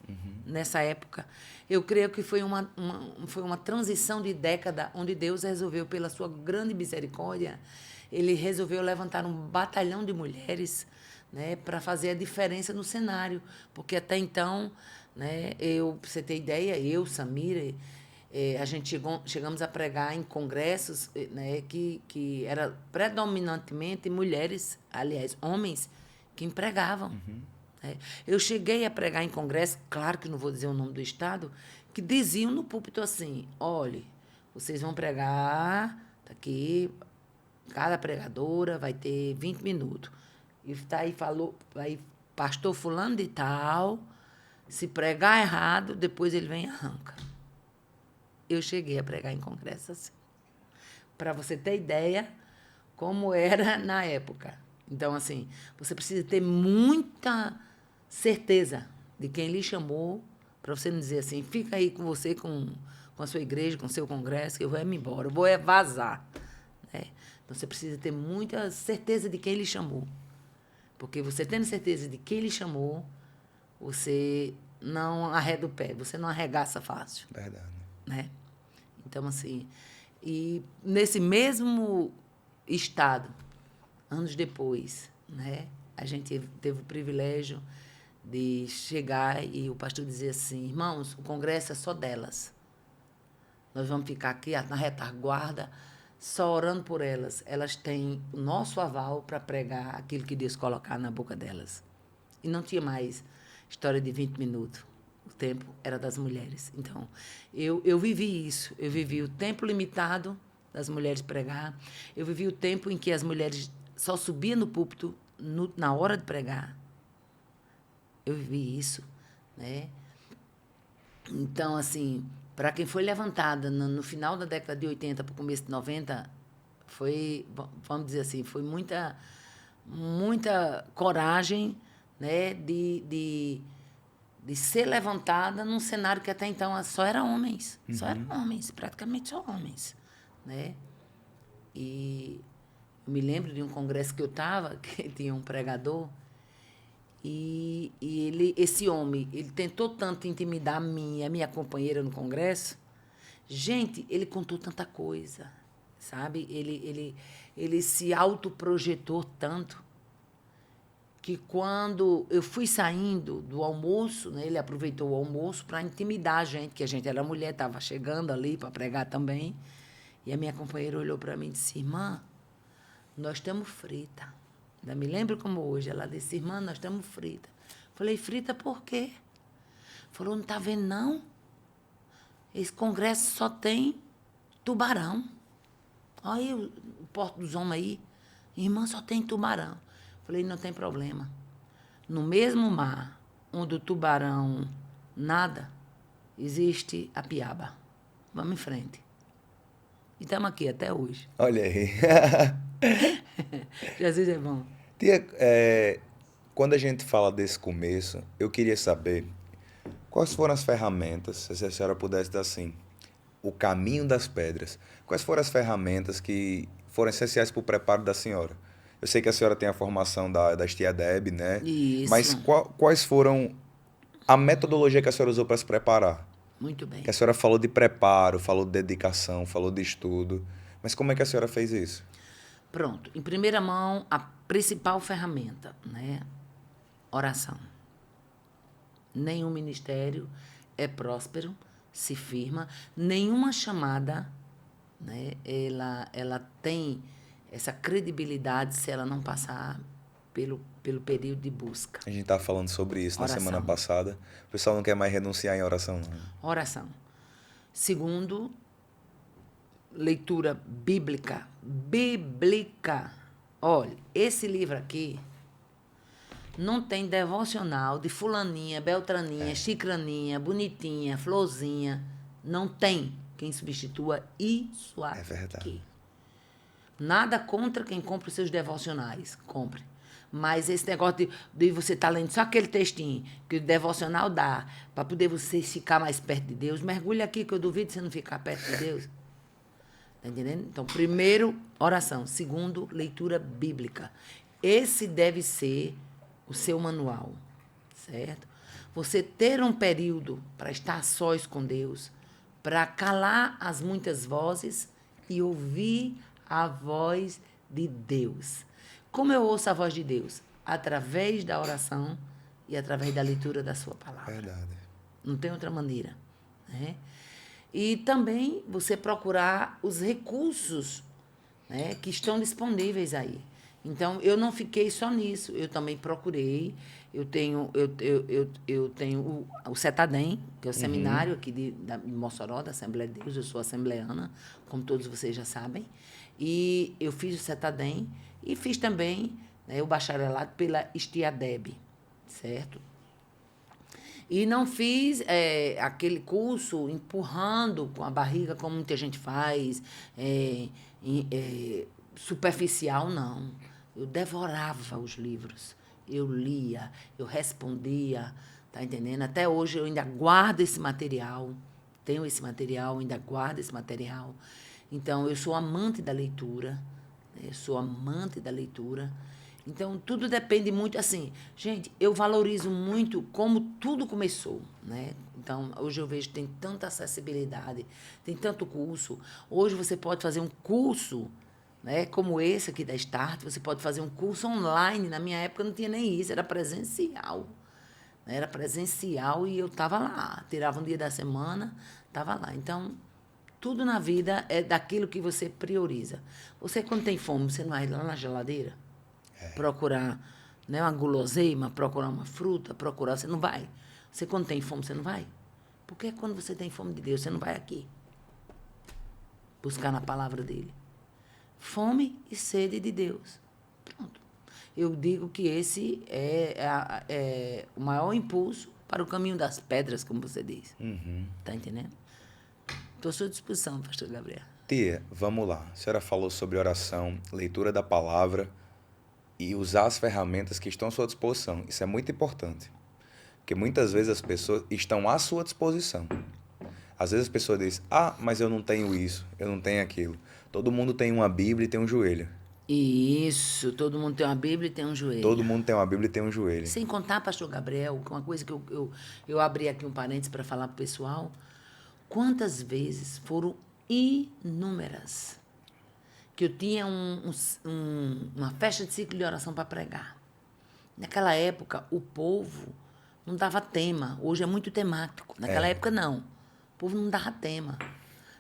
nessa época. Eu creio que foi uma transição de década onde Deus resolveu, pela sua grande misericórdia, ele resolveu levantar um batalhão de mulheres, né, para fazer a diferença no cenário. Porque até então, né, pra você ter ideia, eu, Samira, a gente chegamos a pregar em congressos, né, que era predominantemente mulheres, aliás, homens, que empregavam. Né? Eu cheguei a pregar em congressos, claro que não vou dizer o nome do estado, que diziam no púlpito assim, olhe, vocês vão pregar, tá aqui, cada pregadora vai ter 20 minutos. E tá aí, falou, aí, pastor fulano de tal, se pregar errado, depois ele vem e arranca. Eu cheguei a pregar em congresso assim. Para você ter ideia como era na época. Então, assim, você precisa ter muita certeza de quem lhe chamou, para você não dizer assim, fica aí com você, com a sua igreja, com o seu congresso, que eu vou me embora, eu vou vazar. Né? Então, você precisa ter muita certeza de quem lhe chamou. Porque você tendo certeza de quem lhe chamou, você não arreda o pé, você não arregaça fácil. Verdade. Né? Então, assim, e nesse mesmo estado, anos depois, né, a gente teve o privilégio de chegar e o pastor dizia assim, irmãos, o congresso é só delas. Nós vamos ficar aqui na retaguarda, só orando por elas. Elas têm o nosso aval para pregar aquilo que Deus colocar na boca delas. E não tinha mais história de 20 minutos. O tempo era das mulheres. Então, eu vivi isso. Eu vivi o tempo limitado das mulheres pregar. Eu vivi o tempo em que as mulheres só subiam no púlpito na hora de pregar. Eu vivi isso, né? Então, assim, para quem foi levantada no final da década de 80 para o começo de 90, foi, vamos dizer assim, foi muita coragem, né, de ser levantada num cenário que até então só eram homens, praticamente só homens, né? E eu me lembro de um congresso que eu estava, que tinha um pregador, e esse homem, ele tentou tanto intimidar a minha companheira no congresso. Gente, ele contou tanta coisa, sabe? Ele se autoprojetou tanto que quando eu fui saindo do almoço, né, ele aproveitou o almoço para intimidar a gente, que a gente era mulher, estava chegando ali para pregar também. E a minha companheira olhou para mim e disse, irmã, nós estamos fritas. Ainda me lembro como hoje. Ela disse, irmã, nós estamos fritas. Falei, frita por quê? Falou, não está vendo, não? Esse congresso só tem tubarão. Olha aí o porto dos homens aí. Irmã, só tem tubarão. Falei, não tem problema. No mesmo mar onde o tubarão nada, existe a piaba. Vamos em frente. E estamos aqui até hoje. Olha aí. Jesus é bom. Tia, quando a gente fala desse começo, eu queria saber quais foram as ferramentas, se a senhora pudesse dar assim, o caminho das pedras. Quais foram as ferramentas que foram essenciais para o preparo da senhora? Eu sei que a senhora tem a formação da tia Deb, né? Isso. Mas quais foram a metodologia que a senhora usou para se preparar? Muito bem. Que a senhora falou de preparo, falou de dedicação, falou de estudo. Mas como é que a senhora fez isso? Pronto. Em primeira mão, a principal ferramenta, né? Oração. Nenhum ministério é próspero, se firma. Nenhuma chamada, né? Ela tem essa credibilidade se ela não passar pelo período de busca. A gente estava falando sobre isso na Oração. semana passada. O pessoal não quer mais renunciar em oração, não. Oração. Segundo, leitura bíblica. Bíblica. Olha, esse livro aqui não tem devocional de fulaninha, beltraninha, chicraninha, bonitinha, florzinha. Não tem quem substitua isso aqui. É verdade. Nada contra quem compra os seus devocionais. Compre. Mas esse negócio de você estar lendo só aquele textinho que o devocional dá para poder você ficar mais perto de Deus, mergulha aqui que eu duvido você não ficar perto de Deus. Está entendendo? Então, primeiro, oração. Segundo, leitura bíblica. Esse deve ser o seu manual, certo? Você ter um período para estar a sós com Deus, para calar as muitas vozes e ouvir a voz de Deus. Como eu ouço a voz de Deus? Através da oração e através da leitura da sua palavra. Verdade. Não tem outra maneira, né? E também você procurar os recursos, né, que estão disponíveis aí. Então, eu não fiquei só nisso, eu também procurei. Eu tenho o CETADEM, que é o seminário aqui de Mossoró, da Assembleia de Deus. Eu sou assembleana, como todos vocês já sabem. E eu fiz o CETADEM e fiz também, né, o bacharelado pela STIADEB, certo? E não fiz aquele curso empurrando com a barriga, como muita gente faz, superficial, não. Eu devorava os livros, eu lia, eu respondia, tá entendendo? Até hoje eu ainda guardo esse material, tenho esse material, ainda guardo esse material. Então, eu sou amante da leitura, né? Eu sou amante da leitura. Então, tudo depende muito, assim, gente, eu valorizo muito como tudo começou, né? Então, hoje eu vejo que tem tanta acessibilidade, tem tanto curso. Hoje você pode fazer um curso, né, como esse aqui da Start, você pode fazer um curso online. Na minha época não tinha nem isso, era presencial. Era presencial e eu estava lá, tirava um dia da semana, estava lá. Então, tudo na vida é daquilo que você prioriza. Você, quando tem fome, você não vai lá na geladeira? Procurar, né, uma guloseima, procurar uma fruta, procurar, você não vai. Você, quando tem fome, você não vai? Porque quando você tem fome de Deus, você não vai aqui buscar na palavra dele. Fome e sede de Deus. Pronto. Eu digo que esse é o maior impulso para o caminho das pedras, como você diz. Tá entendendo? Estou à sua disposição, pastor Gabriel. Tia, vamos lá. A senhora falou sobre oração, leitura da palavra e usar as ferramentas que estão à sua disposição. Isso é muito importante. Porque muitas vezes as pessoas estão à sua disposição. Às vezes as pessoas dizem, mas eu não tenho isso, eu não tenho aquilo. Todo mundo tem uma Bíblia e tem um joelho. Isso, todo mundo tem uma Bíblia e tem um joelho. Todo mundo tem uma Bíblia e tem um joelho. Sem contar, pastor Gabriel, uma coisa que eu abri aqui um parênteses para falar para o pessoal. Quantas vezes foram inúmeras que eu tinha uma festa de ciclo de oração para pregar. Naquela época, o povo não dava tema. Hoje é muito temático. Naquela época, não. O povo não dava tema.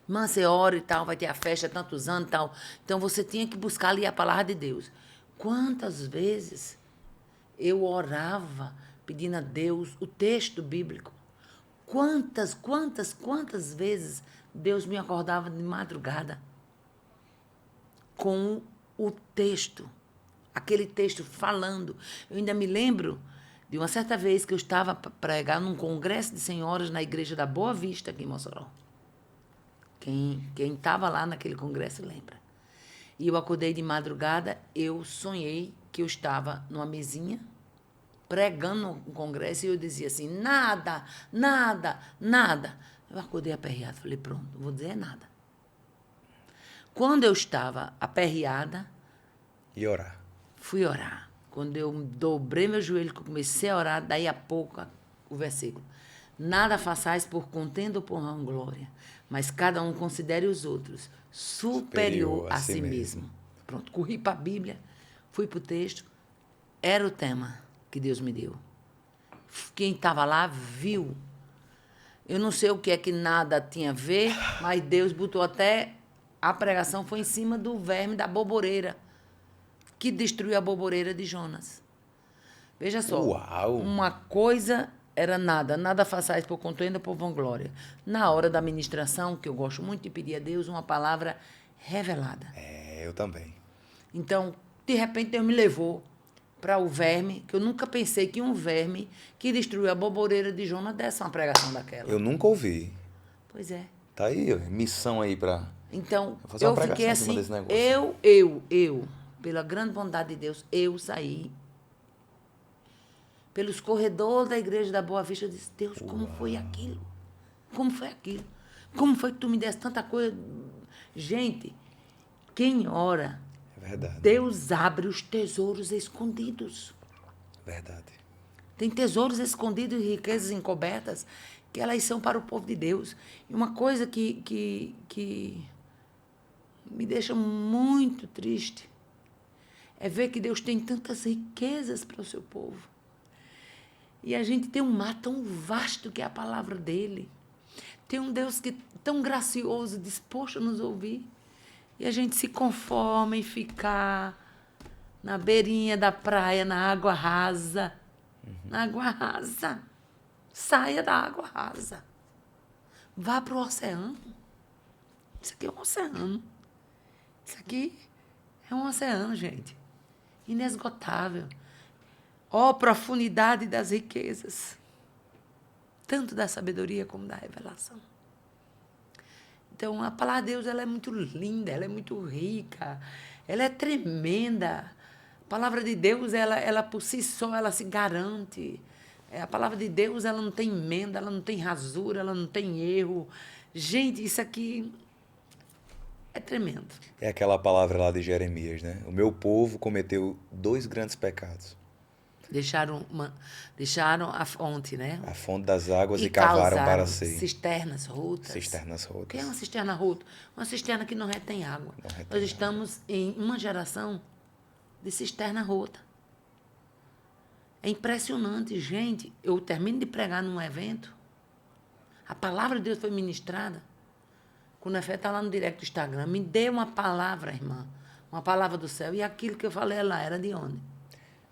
Irmã, você ora e tal, vai ter a festa tantos anos e tal. Então, você tinha que buscar ali a palavra de Deus. Quantas vezes eu orava pedindo a Deus o texto bíblico? Quantas vezes Deus me acordava de madrugada com o texto, aquele texto falando. Eu ainda me lembro de uma certa vez que eu estava para pregar num congresso de senhoras na igreja da Boa Vista, aqui em Mossoró. Quem estava lá naquele congresso lembra. E eu acordei de madrugada, eu sonhei que eu estava numa mesinha, pregando no congresso, e eu dizia assim, nada, nada, nada. Eu acordei aperreada, falei, pronto, não vou dizer nada. Quando eu estava aperreada... E orar. Fui orar. Quando eu dobrei meu joelho, que eu comecei a orar, daí a pouco o versículo. Nada façais por contenda ou por vanglória, mas cada um considere os outros superior a si mesmo. Pronto, corri para a Bíblia, fui para o texto, era o tema que Deus me deu. Quem estava lá viu. Eu não sei o que é que nada tinha a ver, mas Deus botou até... A pregação foi em cima do verme da boboreira, que destruiu a boboreira de Jonas. Veja só. Uau! Uma coisa era nada, nada façais por contenda, por vanglória. Na hora da ministração, que eu gosto muito de pedir a Deus, uma palavra revelada. Eu também. Então, de repente, Deus me levou para o verme, que eu nunca pensei que um verme que destruiu a boboreira de Jonas desse uma pregação daquela. Eu nunca ouvi. Pois é. Tá aí, ó, missão aí pra... Então, Vou fazer uma eu fiquei pregação em cima assim, desse negócio. eu, pela grande bondade de Deus, eu saí pelos corredores da igreja da Boa Vista. Eu disse, Deus, como foi aquilo? Como foi aquilo? Como foi que tu me desse tanta coisa? Gente, quem ora, É verdade. Deus abre os tesouros escondidos. Verdade. Tem tesouros escondidos e riquezas encobertas que elas são para o povo de Deus. E uma coisa que me deixa muito triste é ver que Deus tem tantas riquezas para o seu povo. E a gente tem um mar tão vasto que é a palavra dele. Tem um Deus que tão gracioso, disposto a nos ouvir. E a gente se conforma em ficar na beirinha da praia, na água rasa. Na água rasa. Saia da água rasa. Vá para o oceano. Isso aqui é um oceano. Isso aqui é um oceano, gente. Inesgotável. Ó, profundidade das riquezas. Tanto da sabedoria como da revelação. Então, a palavra de Deus ela é muito linda, ela é muito rica, ela é tremenda. A palavra de Deus, ela por si só, ela se garante. A palavra de Deus, ela não tem emenda, ela não tem rasura, ela não tem erro. Gente, isso aqui é tremendo. É aquela palavra lá de Jeremias, né? O meu povo cometeu 2 grandes pecados. Deixaram a fonte, né? A fonte das águas e causaram cavaram para si. cisternas rotas. Cisternas O que rotas. é uma cisterna rota? Uma cisterna que não retém água. Não retém Nós estamos em uma geração de cisterna rota. É impressionante, gente. Eu termino de pregar num evento, a palavra de Deus foi ministrada. Quando a fé está lá no direct do Instagram, me dê uma palavra, irmã. Uma palavra do céu. E aquilo que eu falei lá era de onde?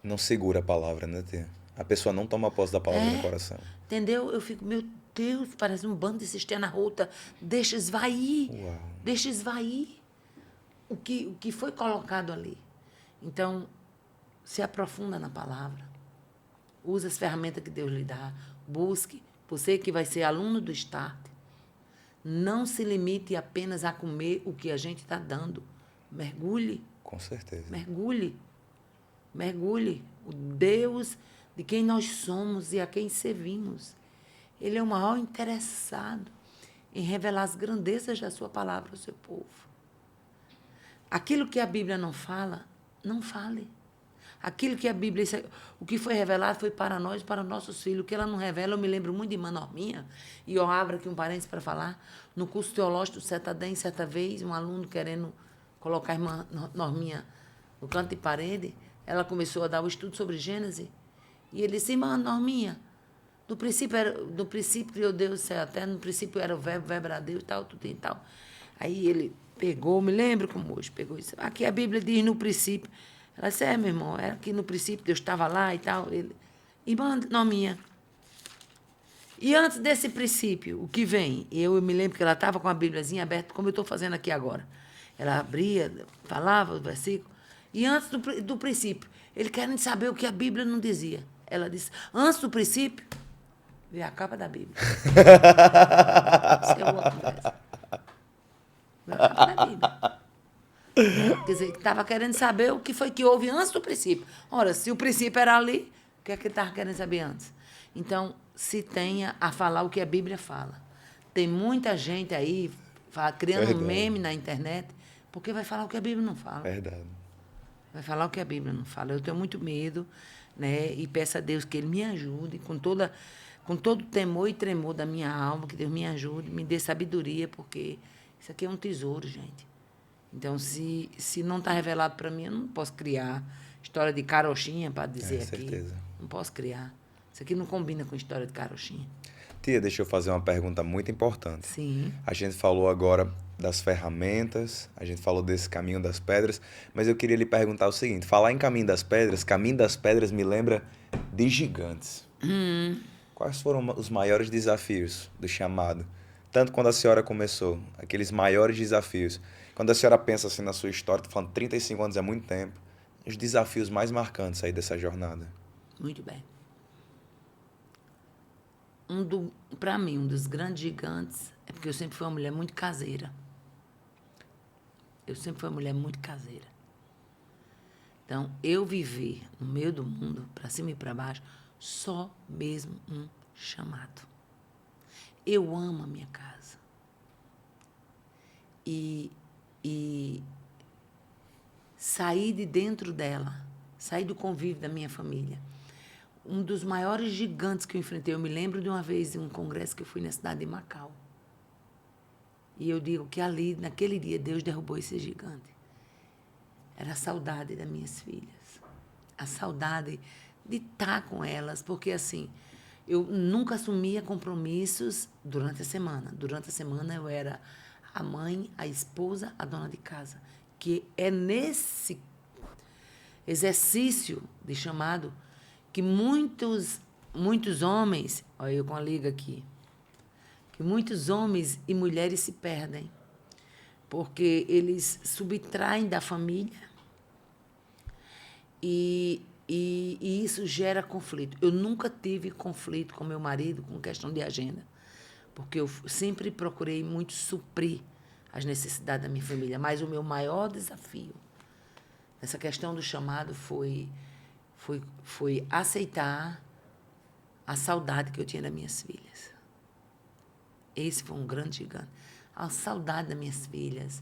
Não segura a palavra, né, tia? A pessoa não toma posse da palavra no coração. Entendeu? Eu fico, meu Deus, parece um bando de cisterna rota. Deixa esvair. Uau. Deixa esvair o que foi colocado ali. Então, se aprofunda na palavra. Use as ferramentas que Deus lhe dá. Busque. Você que vai ser aluno do Start. Não se limite apenas a comer o que a gente está dando. Mergulhe. Com certeza. Mergulhe. Mergulhe. O Deus de quem nós somos e a quem servimos. Ele é o maior interessado em revelar as grandezas da sua palavra ao seu povo. Aquilo que a Bíblia não fala, não fale. Aquilo que a Bíblia, o que foi revelado foi para nós, para nossos filhos. O que ela não revela, eu me lembro muito de irmã Norminha, e eu abro aqui um parênteses para falar, no curso teológico do Setadém, certa vez, um aluno querendo colocar a irmã Norminha no canto de parede, ela começou a dar o estudo sobre Gênesis, e ele disse, irmã Norminha, no princípio criou Deus o céu e a terra, no princípio era o verbo era Deus, tal, tudo e tal. Aí ele pegou, me lembro como hoje, pegou isso. Aqui a Bíblia diz no princípio. Ela disse, meu irmão, era que no princípio Deus estava lá e tal. Ele, irmã Norminha, e antes desse princípio, o que vem? Eu me lembro que ela estava com a Bíbliazinha aberta, como eu estou fazendo aqui agora. Ela abria, falava o versículo. E antes do princípio, ele querendo saber o que a Bíblia não dizia. Ela disse, antes do princípio, veio a capa da Bíblia. Isso é uma conversa. Veio a capa da Bíblia. Quer dizer, estava querendo saber o que foi que houve antes do princípio. Ora, se o princípio era ali, o que é que ele estava querendo saber antes? Então, se tenha a falar o que a Bíblia fala. Tem muita gente aí criando meme na internet, porque vai falar o que a Bíblia não fala. Verdade. Vai falar o que a Bíblia não fala. Eu tenho muito medo, né? E peço a Deus que Ele me ajude, com todo o temor e tremor da minha alma, que Deus me ajude, me dê sabedoria, porque isso aqui é um tesouro, gente. Então, se não está revelado para mim, eu não posso criar história de carochinha para dizer aqui. Certeza. Não posso criar. Isso aqui não combina com história de carochinha. Tia, deixa eu fazer uma pergunta muito importante. Sim. A gente falou agora das ferramentas, a gente falou desse caminho das pedras, mas eu queria lhe perguntar o seguinte, falar em caminho das pedras me lembra de gigantes. Quais foram os maiores desafios do chamado? Tanto quando a senhora começou, aqueles maiores desafios. Quando a senhora pensa assim na sua história, tô falando 35 anos é muito tempo, os desafios mais marcantes aí dessa jornada. Muito bem. Para mim, um dos grandes gigantes é porque eu sempre fui uma mulher muito caseira. Eu sempre fui uma mulher muito caseira. Então, eu viver no meio do mundo, para cima e para baixo, só mesmo um chamado. Eu amo a minha casa. E sair de dentro dela, sair do convívio da minha família. Um dos maiores gigantes que eu enfrentei, eu me lembro de uma vez, em um congresso que eu fui na cidade de Macau. E eu digo que ali, naquele dia, Deus derrubou esse gigante. Era a saudade das minhas filhas. A saudade de estar com elas, porque assim, eu nunca assumia compromissos durante a semana. Durante a semana eu era a mãe, a esposa, a dona de casa. Que é nesse exercício de chamado que muitos homens, olha eu com a liga aqui, que muitos homens e mulheres se perdem, porque eles subtraem da família e isso gera conflito. Eu nunca tive conflito com meu marido com questão de agenda, porque eu sempre procurei muito suprir as necessidades da minha família, mas o meu maior desafio nessa questão do chamado foi aceitar a saudade que eu tinha das minhas filhas. Esse foi um grande gigante. A saudade das minhas filhas.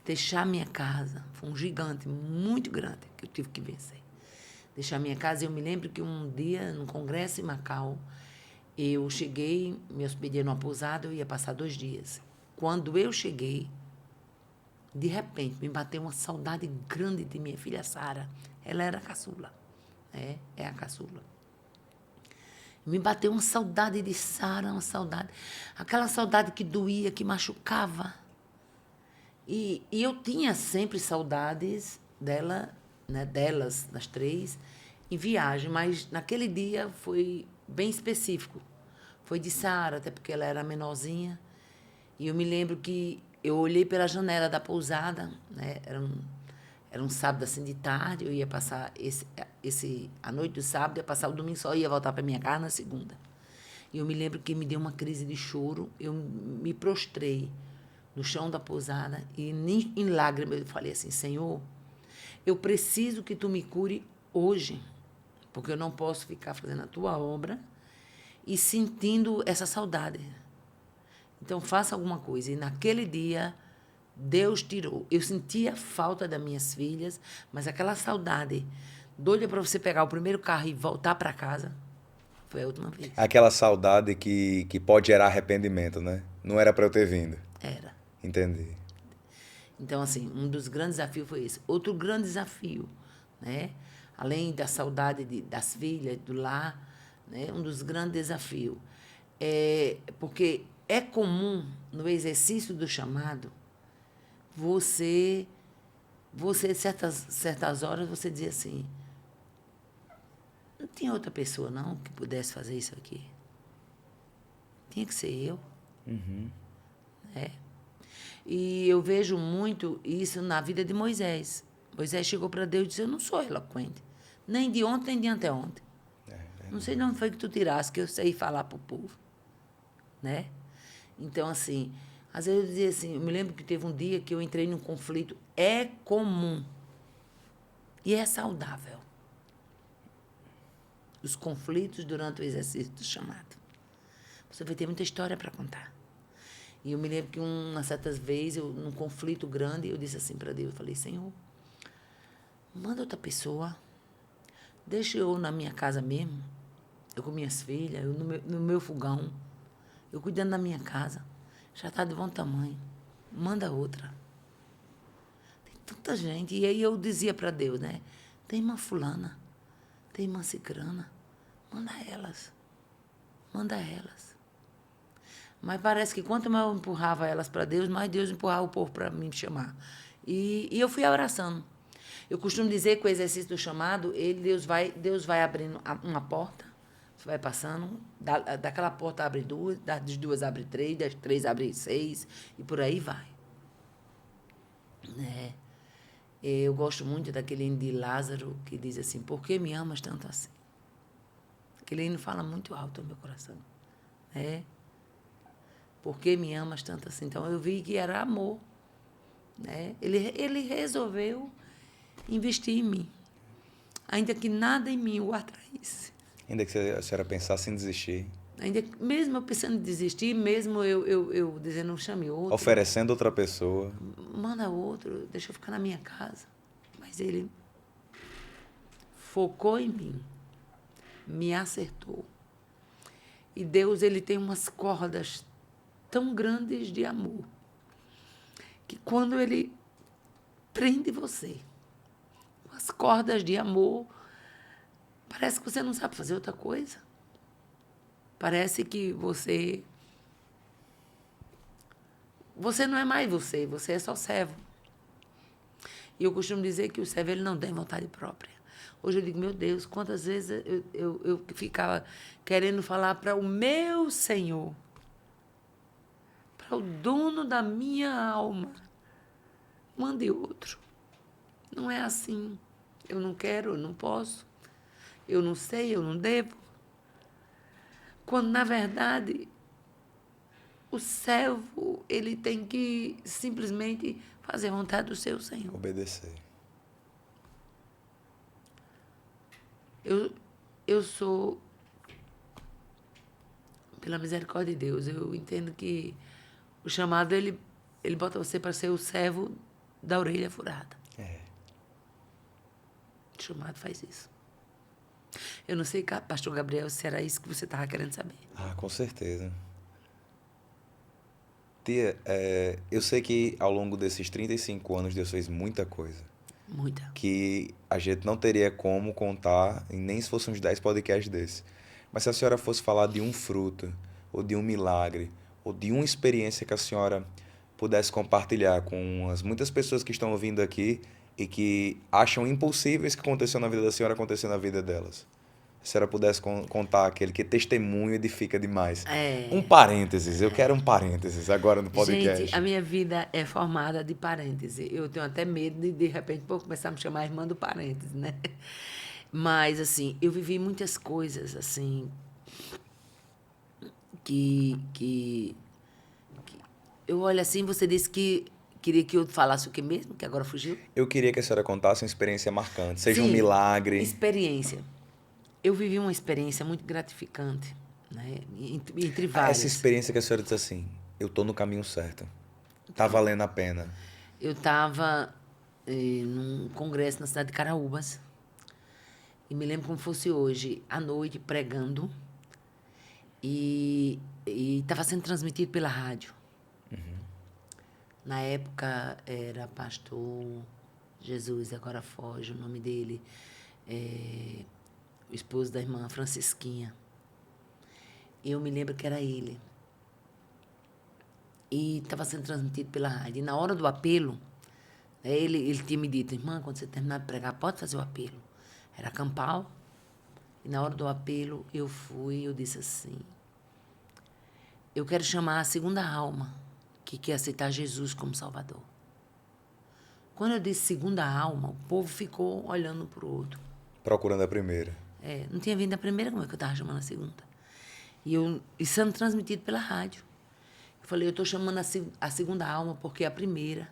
Deixar minha casa. Foi um gigante muito grande que eu tive que vencer. Deixar minha casa. Eu me lembro que um dia, num congresso em Macau, eu cheguei, me hospedei numa pousada, eu ia passar 2 dias. Quando eu cheguei, de repente, me bateu uma saudade grande de minha filha Sara. Ela era a caçula. É a caçula. Me bateu uma saudade de Sara, uma saudade. Aquela saudade que doía, que machucava. E eu tinha sempre saudades dela, né, delas, das 3, em viagem, mas naquele dia foi bem específico. Foi de Sara, até porque ela era menorzinha. E eu me lembro que eu olhei pela janela da pousada, né, era um sábado assim de tarde, eu ia passar a noite do sábado, ia passar o domingo só, ia voltar para minha casa na segunda. E eu me lembro que me deu uma crise de choro, eu me prostrei no chão da pousada e em lágrimas eu falei assim, Senhor, eu preciso que tu me cure hoje, porque eu não posso ficar fazendo a tua obra e sentindo essa saudade. Então faça alguma coisa. E naquele dia Deus tirou. Eu sentia falta das minhas filhas, mas aquela saudade, doida para você pegar o primeiro carro e voltar para casa, foi a última vez. Aquela saudade que pode gerar arrependimento, né? Não era para eu ter vindo. Era. Entendi. Então, assim, um dos grandes desafios foi esse. Outro grande desafio, né? Além da saudade das filhas, do lar, né? Um dos grandes desafios. Porque é comum, no exercício do chamado, você certas horas, você dizia assim, não tinha outra pessoa, não, que pudesse fazer isso aqui. Tinha que ser eu. Né? E eu vejo muito isso na vida de Moisés. Moisés chegou para Deus e disse, eu não sou eloquente. Nem de ontem, nem de anteontem. Não sei de onde foi que tu tiraste, que eu sei falar para o povo. Né? Então, assim, às vezes eu dizia assim, eu me lembro que teve um dia que eu entrei num conflito. É comum. E é saudável. Os conflitos durante o exercício do chamado. Você vai ter muita história para contar. E eu me lembro que umas certas vezes, num conflito grande, eu disse assim para Deus, eu falei, Senhor, manda outra pessoa, deixa eu na minha casa mesmo, eu com minhas filhas, eu no meu fogão, eu cuidando da minha casa, já está de bom tamanho, manda outra. Tem tanta gente. E aí eu dizia para Deus, né, tem uma fulana, tem uma cicrana, manda elas. Mas parece que quanto mais eu empurrava elas para Deus, mais Deus empurrava o povo para me chamar. E eu fui abraçando. Eu costumo dizer que o exercício do chamado, Deus vai abrindo uma porta, você vai passando, daquela porta abre duas, das duas abre três, das três abre seis, e por aí vai. Né? Eu gosto muito daquele hino de Lázaro, que diz assim, por que me amas tanto assim? Aquele hino fala muito alto no meu coração. Né? Por que me amas tanto assim? Então, eu vi que era amor. Né? Ele resolveu investir em mim, ainda que nada em mim o atraísse. Ainda que a senhora pensasse em desistir. Ainda que, mesmo eu pensando em desistir, mesmo eu dizendo, chame outro. Oferecendo outra pessoa. Manda outro, deixa eu ficar na minha casa. Mas ele focou em mim, me acertou. E Deus, ele tem umas cordas tão grandes de amor, que quando ele prende você, as cordas de amor, parece que você não sabe fazer outra coisa. Parece que você não é mais você é só servo. E eu costumo dizer que o servo, ele não tem vontade própria. Hoje eu digo, meu Deus, quantas vezes eu ficava querendo falar para o meu Senhor, para o dono da minha alma, mande outro. Não é assim. Eu não quero, eu não posso. Eu não sei, eu não devo. Quando, na verdade, o servo, ele tem que simplesmente fazer a vontade do seu Senhor. Obedecer. Eu sou, pela misericórdia de Deus, eu entendo que o chamado, ele bota você para ser o servo da orelha furada. O chamado faz isso. Eu não sei, pastor Gabriel, se era isso que você estava querendo saber. Com certeza. Tia, eu sei que ao longo desses 35 anos Deus fez muita coisa. Muita. Que a gente não teria como contar, e nem se fosse uns 10 podcasts desses. Mas se a senhora fosse falar de um fruto, ou de um milagre, ou de uma experiência que a senhora pudesse compartilhar com as muitas pessoas que estão ouvindo aqui e que acham impossível isso que aconteceu na vida da senhora acontecer na vida delas. Se a senhora pudesse contar aquele que testemunho edifica demais. Um parênteses, eu quero um parênteses agora no podcast. Gente, a minha vida é formada de parênteses. Eu tenho até medo de repente, começar a me chamar irmã do parênteses, né? Mas, assim, eu vivi muitas coisas, assim, que eu olho assim, você disse que queria que eu falasse o que mesmo, que agora fugiu? Eu queria que a senhora contasse uma experiência marcante, seja Sim, um milagre. Experiência. Eu vivi uma experiência muito gratificante, né? Entre várias. Essa experiência que a senhora disse assim, eu tô no caminho certo. Tá valendo a pena. Eu estava num congresso na cidade de Caraúbas, e me lembro como fosse hoje, à noite, pregando, e estava sendo transmitido pela rádio. Na época era pastor Jesus, agora foge o nome dele, o esposo da irmã Francisquinha. Eu me lembro que era ele. E estava sendo transmitido pela rádio. E na hora do apelo, ele tinha me dito, irmã, quando você terminar de pregar, pode fazer o apelo. Era campal. E na hora do apelo, eu disse assim, eu quero chamar a segunda alma que quer aceitar Jesus como Salvador. Quando eu disse segunda alma, o povo ficou olhando para o outro. Procurando a primeira. Não tinha vindo a primeira, como é que eu estava chamando a segunda? E sendo transmitido pela rádio. Eu falei, eu estou chamando a segunda alma porque a primeira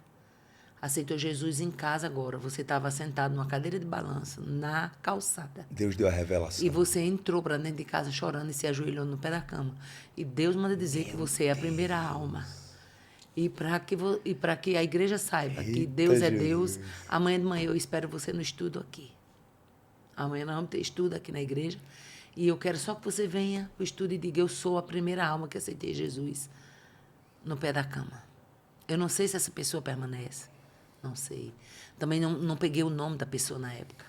aceitou Jesus em casa agora. Você estava sentado numa cadeira de balanço, na calçada. Deus deu a revelação. E você entrou para dentro de casa chorando e se ajoelhou no pé da cama. E Deus manda dizer que você é a primeira alma. E para que a igreja saiba que Deus é Deus, amanhã de manhã eu espero você no estudo aqui. Amanhã nós vamos ter estudo aqui na igreja. E eu quero só que você venha para o estudo e diga, eu sou a primeira alma que aceitei Jesus no pé da cama. Eu não sei se essa pessoa permanece. Não sei. Também não peguei o nome da pessoa na época.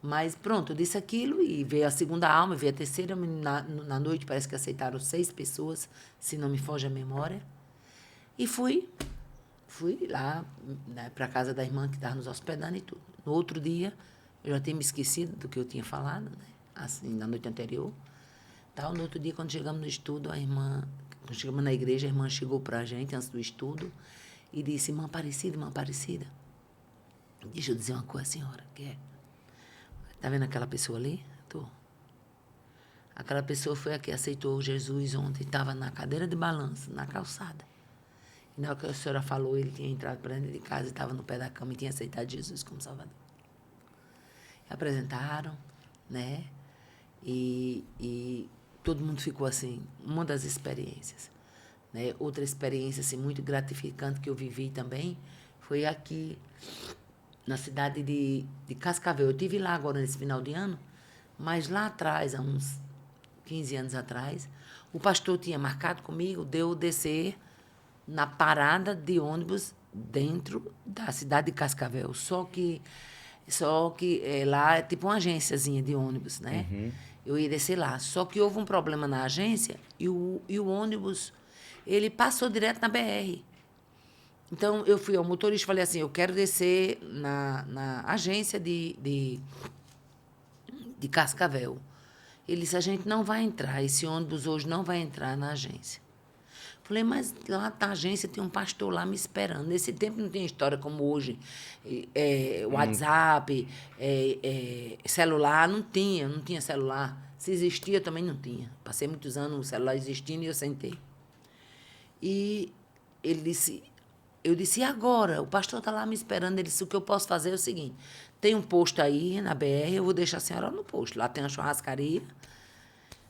Mas pronto, eu disse aquilo e veio a segunda alma, veio a terceira. Na noite parece que aceitaram 6 pessoas, se não me foge a memória. E fui fui lá, né, para a casa da irmã que estava nos hospedando e tudo. No outro dia, eu já tinha me esquecido do que eu tinha falado, né? Assim, na noite anterior. Tal. No outro dia, quando chegamos no estudo, quando chegamos na igreja, a irmã chegou para a gente, antes do estudo, e disse, irmã Aparecida, deixa eu dizer uma coisa, senhora, que é... Tá vendo aquela pessoa ali? Tô. Aquela pessoa foi a que aceitou Jesus ontem, estava na cadeira de balanço, na calçada. E na hora que a senhora falou, ele tinha entrado para dentro de casa, estava no pé da cama e tinha aceitado Jesus como Salvador. Apresentaram, né? E todo mundo ficou assim, uma das experiências. Né? Outra experiência assim, muito gratificante que eu vivi também foi aqui, na cidade de Cascavel. Eu estive lá agora nesse final de ano, mas lá atrás, há uns 15 anos atrás, o pastor tinha marcado comigo de eu descer na parada de ônibus dentro da cidade de Cascavel. Só que lá é tipo uma agênciazinha de ônibus, né? Uhum. Eu ia descer lá. Só que houve um problema na agência e o ônibus, ele passou direto na BR. Então, eu fui ao motorista e falei assim, eu quero descer na agência de Cascavel. Ele disse, a gente não vai entrar, esse ônibus hoje não vai entrar na agência. Falei, mas lá na agência tem um pastor lá me esperando. Nesse tempo não tinha história como hoje. WhatsApp, celular, não tinha celular. Se existia, também não tinha. Passei muitos anos o celular existindo e eu sentei. E ele disse, eu disse, e agora? O pastor está lá me esperando. Ele disse, o que eu posso fazer é o seguinte, tem um posto aí na BR, eu vou deixar a senhora no posto. Lá tem uma churrascaria.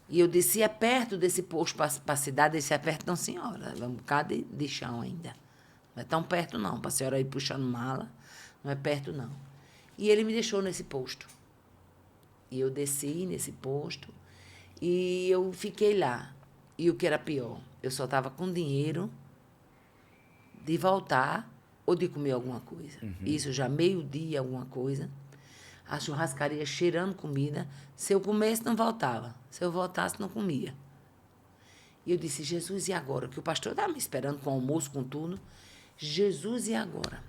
E eu disse, é perto desse posto para a cidade? Esse é perto, não, senhora. É um bocado de chão ainda. Não é tão perto, não. Para a senhora ir puxando mala, não é perto, não. E ele me deixou nesse posto. E eu desci nesse posto e eu fiquei lá. E o que era pior, eu só estava com dinheiro de voltar ou de comer alguma coisa. Isso já meio-dia, alguma coisa. A churrascaria cheirando comida. Se eu comesse, não voltava. Se eu voltasse, não comia. E eu disse, Jesus, e agora? Que o pastor estava me esperando com almoço, com tudo. Jesus, e agora?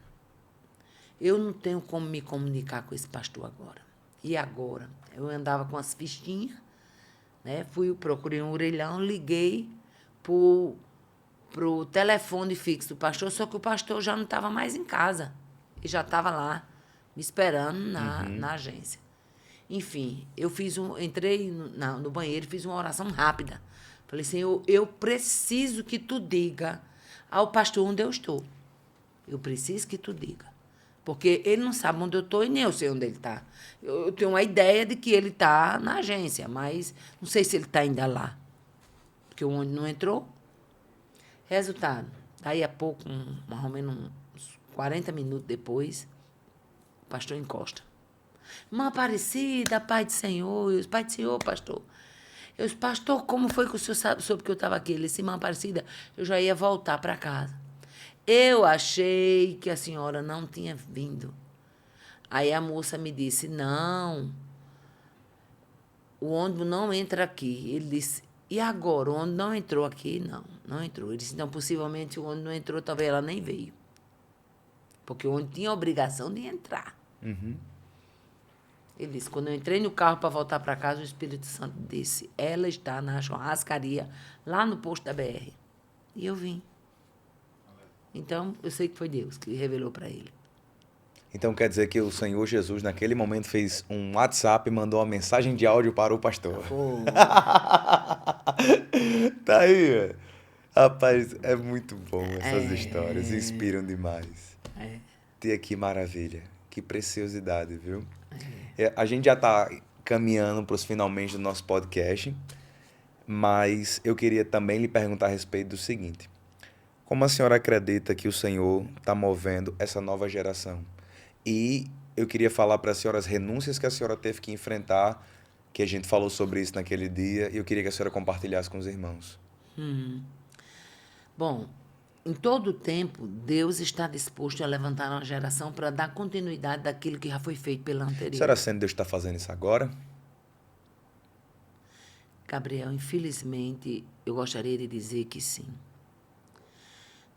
Eu não tenho como me comunicar com esse pastor agora. E agora? Eu andava com as fichinhas, né? Procurei um orelhão, liguei pro telefone fixo do pastor, só que o pastor já não estava mais em casa. Ele já estava lá, me esperando na agência. Enfim, entrei no banheiro e fiz uma oração rápida. Falei, Senhor, eu preciso que tu diga ao pastor onde eu estou. Eu preciso que tu diga. Porque ele não sabe onde eu estou e nem eu sei onde ele está. Eu tenho uma ideia de que ele está na agência, mas não sei se ele está ainda lá. Porque o ônibus não entrou. Resultado, daí a pouco, mais ou menos uns 40 minutos depois, o pastor encosta. Irmã Aparecida, Pai do Senhor, Pai do Senhor, pastor. Eu disse, pastor, como foi que o senhor soube que eu estava aqui? Ele disse, irmã Aparecida, eu já ia voltar para casa. Eu achei que a senhora não tinha vindo. Aí a moça me disse, não, o ônibus não entra aqui. Ele disse, e agora? O ônibus não entrou aqui? Não, não entrou. Ele disse, então, possivelmente o ônibus não entrou, talvez ela nem veio. Porque o ônibus tinha a obrigação de entrar. Ele disse, quando eu entrei no carro para voltar para casa, o Espírito Santo disse, ela está na churrascaria, lá no posto da BR. E eu vim. Então, eu sei que foi Deus que revelou para ele. Então quer dizer que o Senhor Jesus, naquele momento, fez um WhatsApp e mandou uma mensagem de áudio para o pastor. Oh. Tá aí, velho. Rapaz, é muito bom essas histórias, inspiram demais. Tia, que maravilha, que preciosidade, viu? A gente já está caminhando para os finalmente do nosso podcast, mas eu queria também lhe perguntar a respeito do seguinte. Como a senhora acredita que o Senhor está movendo essa nova geração? E eu queria falar para a senhora as renúncias que a senhora teve que enfrentar, que a gente falou sobre isso naquele dia, e eu queria que a senhora compartilhasse com os irmãos. Bom, em todo o tempo, Deus está disposto a levantar uma geração para dar continuidade daquilo que já foi feito pela anterior. Será sendo Deus está fazendo isso agora? Gabriel, infelizmente, eu gostaria de dizer que sim.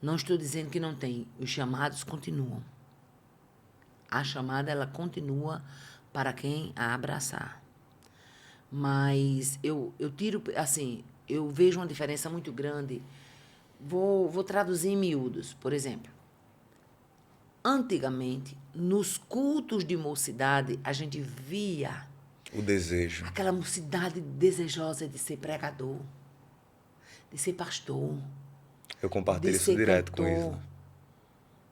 Não estou dizendo que não tem. Os chamados continuam. A chamada, ela continua para quem a abraçar. Mas eu tiro, assim, eu vejo uma diferença muito grande. Vou traduzir em miúdos, por exemplo. Antigamente, nos cultos de mocidade, a gente via O desejo. aquela mocidade desejosa de ser pregador, de ser pastor, Eu de compartilho isso ser direto com cantor. Isla.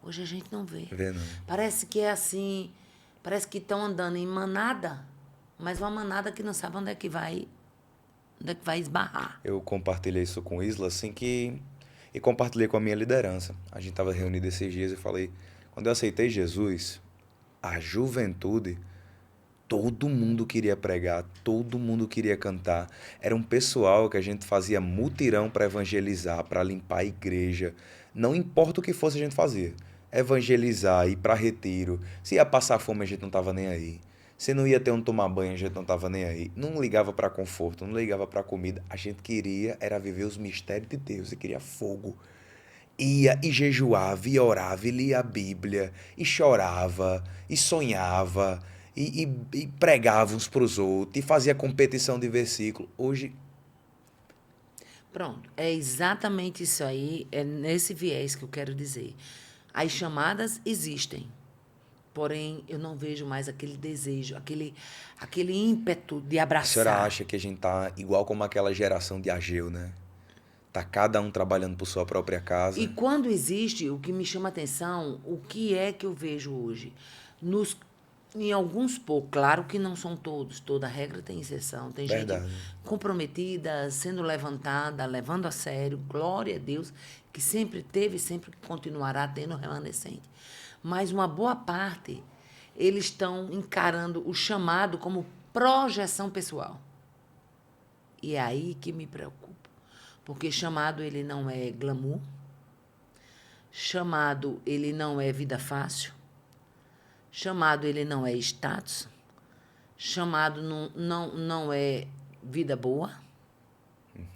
Hoje a gente não vê. Vê não. Parece que é assim, parece que estão andando em manada, mas uma manada que não sabe onde é que vai esbarrar. Eu compartilhei isso com Isla assim que. E compartilhei com a minha liderança. A gente estava reunido esses dias e falei: quando eu aceitei Jesus, a juventude, todo mundo queria pregar, todo mundo queria cantar. Era um pessoal que a gente fazia mutirão para evangelizar, para limpar a igreja. Não importa o que fosse, a gente fazia. Evangelizar, ir para retiro. Se ia passar fome, a gente não estava nem aí. Se não ia ter onde tomar banho, a gente não estava nem aí. Não ligava para conforto, não ligava para comida. A gente queria era viver os mistérios de Deus e queria fogo. Ia e jejuava, e orava, e lia a Bíblia, e chorava, e sonhava, e pregava uns para os outros, e fazia competição de versículo. Hoje, Pronto, é exatamente isso aí, é nesse viés que eu quero dizer. As chamadas existem, porém eu não vejo mais aquele desejo, aquele ímpeto de a senhora abraçar. acha que a gente tá igual como aquela geração de Ageu, né? Tá cada um trabalhando por sua própria E casa. quando existe, o que me chama atenção, o que é que eu vejo hoje? Nos, em alguns poucos, claro que não são todos, toda regra tem exceção. Tem gente Verdade. comprometida, sendo levantada, levando a sério, glória a Deus, que sempre teve e sempre continuará tendo remanescente. Mas uma boa parte, eles estão encarando o chamado como projeção pessoal. E é aí que me preocupa. Porque chamado ele não é glamour, chamado ele não é vida fácil, chamado ele não é status, chamado não é vida boa.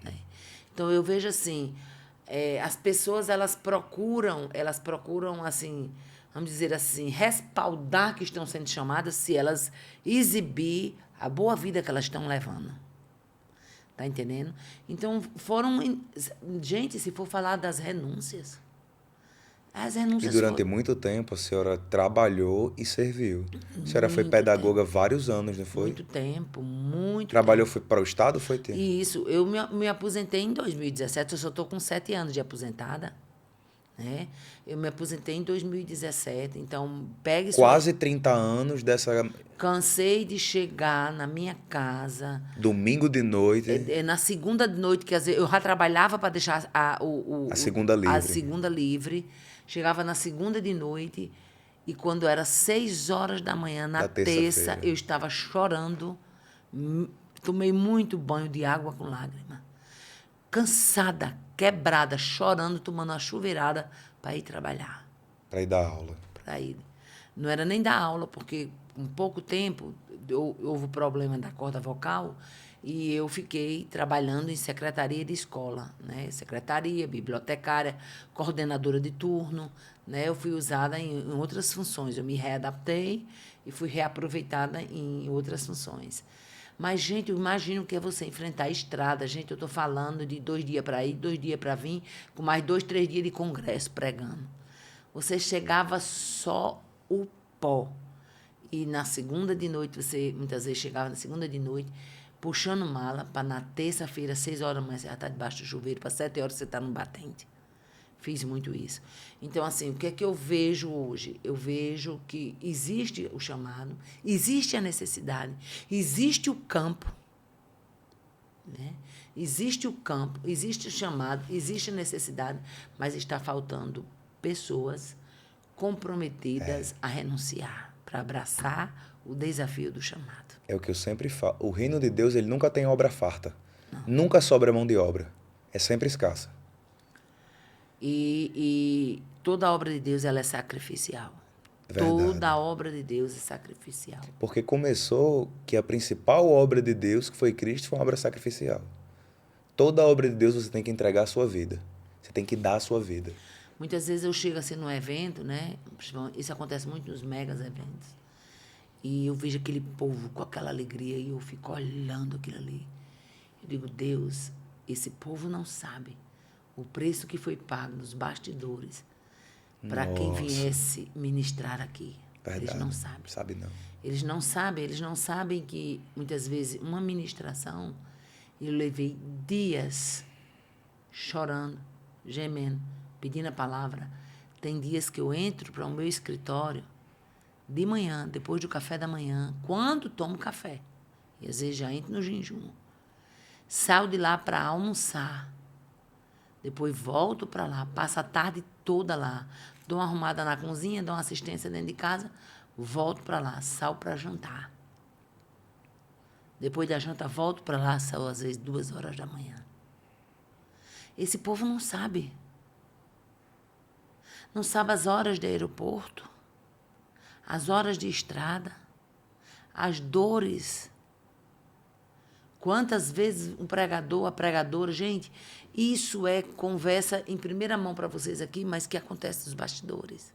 Né? Então eu vejo assim, as pessoas elas procuram assim, vamos dizer assim, respaldar que estão sendo chamadas se elas exibir a boa vida que elas estão levando. Tá entendendo? Então, gente, se for falar das renúncias, as E renúncias durante foram muito tempo a senhora trabalhou e serviu. A senhora foi muito tempo. pedagoga vários anos, não foi? Muito tempo, muito Trabalhou tempo. foi para o estado, foi ter? E isso, eu me aposentei em 2017, eu só estou com 7 anos de aposentada. Né? Eu me aposentei em 2017, então pegue sua. Quase 30 anos dessa Cansei de chegar na minha casa. domingo de noite, Na segunda de noite, quer dizer, eu já trabalhava para deixar a segunda a livre. segunda livre. Chegava na segunda de noite e quando era 6 horas da manhã, na Da terça, terça-feira. eu estava chorando. Tomei muito banho de água com lágrima. Cansada, quebrada, chorando, tomando uma chuveirada para ir trabalhar. Para ir dar aula. Para ir. Não era nem dar aula, porque com pouco tempo houve o problema da corda vocal e eu fiquei trabalhando em secretaria de escola, né? Secretaria, bibliotecária, coordenadora de turno, né? Eu fui usada em outras funções. Eu me readaptei e fui reaproveitada em outras funções. Mas, gente, eu imagino que é você enfrentar a estrada. Gente, eu estou falando de 2 dias para ir, 2 dias para vir, com mais 2, 3 dias de congresso pregando. Você chegava só o pó. E na segunda de noite, você muitas vezes chegava na segunda de noite, puxando mala, para na terça-feira, 6 horas da manhã, você já está debaixo do chuveiro, para 7 horas você está no batente. Fiz muito isso. Então, assim, o que é que eu vejo hoje? Eu vejo que existe o chamado, existe a necessidade, existe o campo, né? Existe o campo, existe o chamado, existe a necessidade, mas está faltando pessoas comprometidas a renunciar, para abraçar o desafio do chamado. É o que eu sempre falo. O reino de Deus, ele nunca tem obra farta. Nunca sobra mão de obra. É sempre escassa. E toda a obra de Deus ela é sacrificial. Verdade. Toda a obra de Deus é sacrificial. Porque começou que a principal obra de Deus, que foi Cristo, foi uma obra sacrificial. Toda obra de Deus você tem que entregar a sua vida. Você tem que dar a sua vida. Muitas vezes eu chego assim num evento, né? Isso acontece muito nos megas eventos. E eu vejo aquele povo com aquela alegria e eu fico olhando aquilo ali. Eu digo, Deus, esse povo não sabe o preço que foi pago nos bastidores para quem Nossa, viesse ministrar aqui. Eles verdade. não sabem. Sabe não. Eles não sabem que muitas vezes uma ministração eu levei dias chorando, gemendo, pedindo a palavra. Tem dias que eu entro para o meu escritório de manhã, depois do café da manhã, quando tomo café. E às vezes já entro no jejum. Saio de lá para almoçar. Depois volto para lá, passo a tarde toda lá. Dou uma arrumada na cozinha, dou uma assistência dentro de casa, volto para lá, saio para jantar. Depois da janta, volto para lá, saio às vezes 2 horas da manhã. Esse povo não sabe. Não sabe as horas de aeroporto, as horas de estrada, as dores. Quantas vezes um pregador, a pregadora, gente, isso é conversa em primeira mão para vocês aqui, mas que acontece nos bastidores.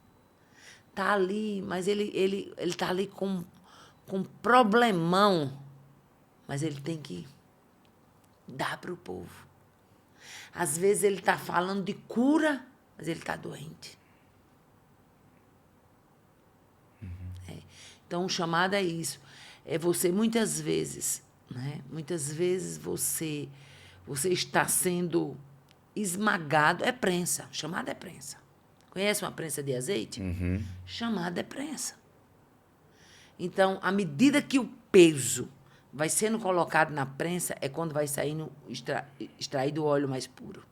Tá ali, mas ele tá ali com problemão, mas ele tem que dar para o povo. Às vezes ele está falando de cura, mas ele está doente. É. Então, o chamado é isso. É você, muitas vezes, né? Muitas vezes você está sendo esmagado. É prensa. Chamada é prensa. Conhece uma prensa de azeite? Uhum. Chamada é prensa. Então, à medida que o peso vai sendo colocado na prensa, é quando vai saindo extraído o óleo mais puro.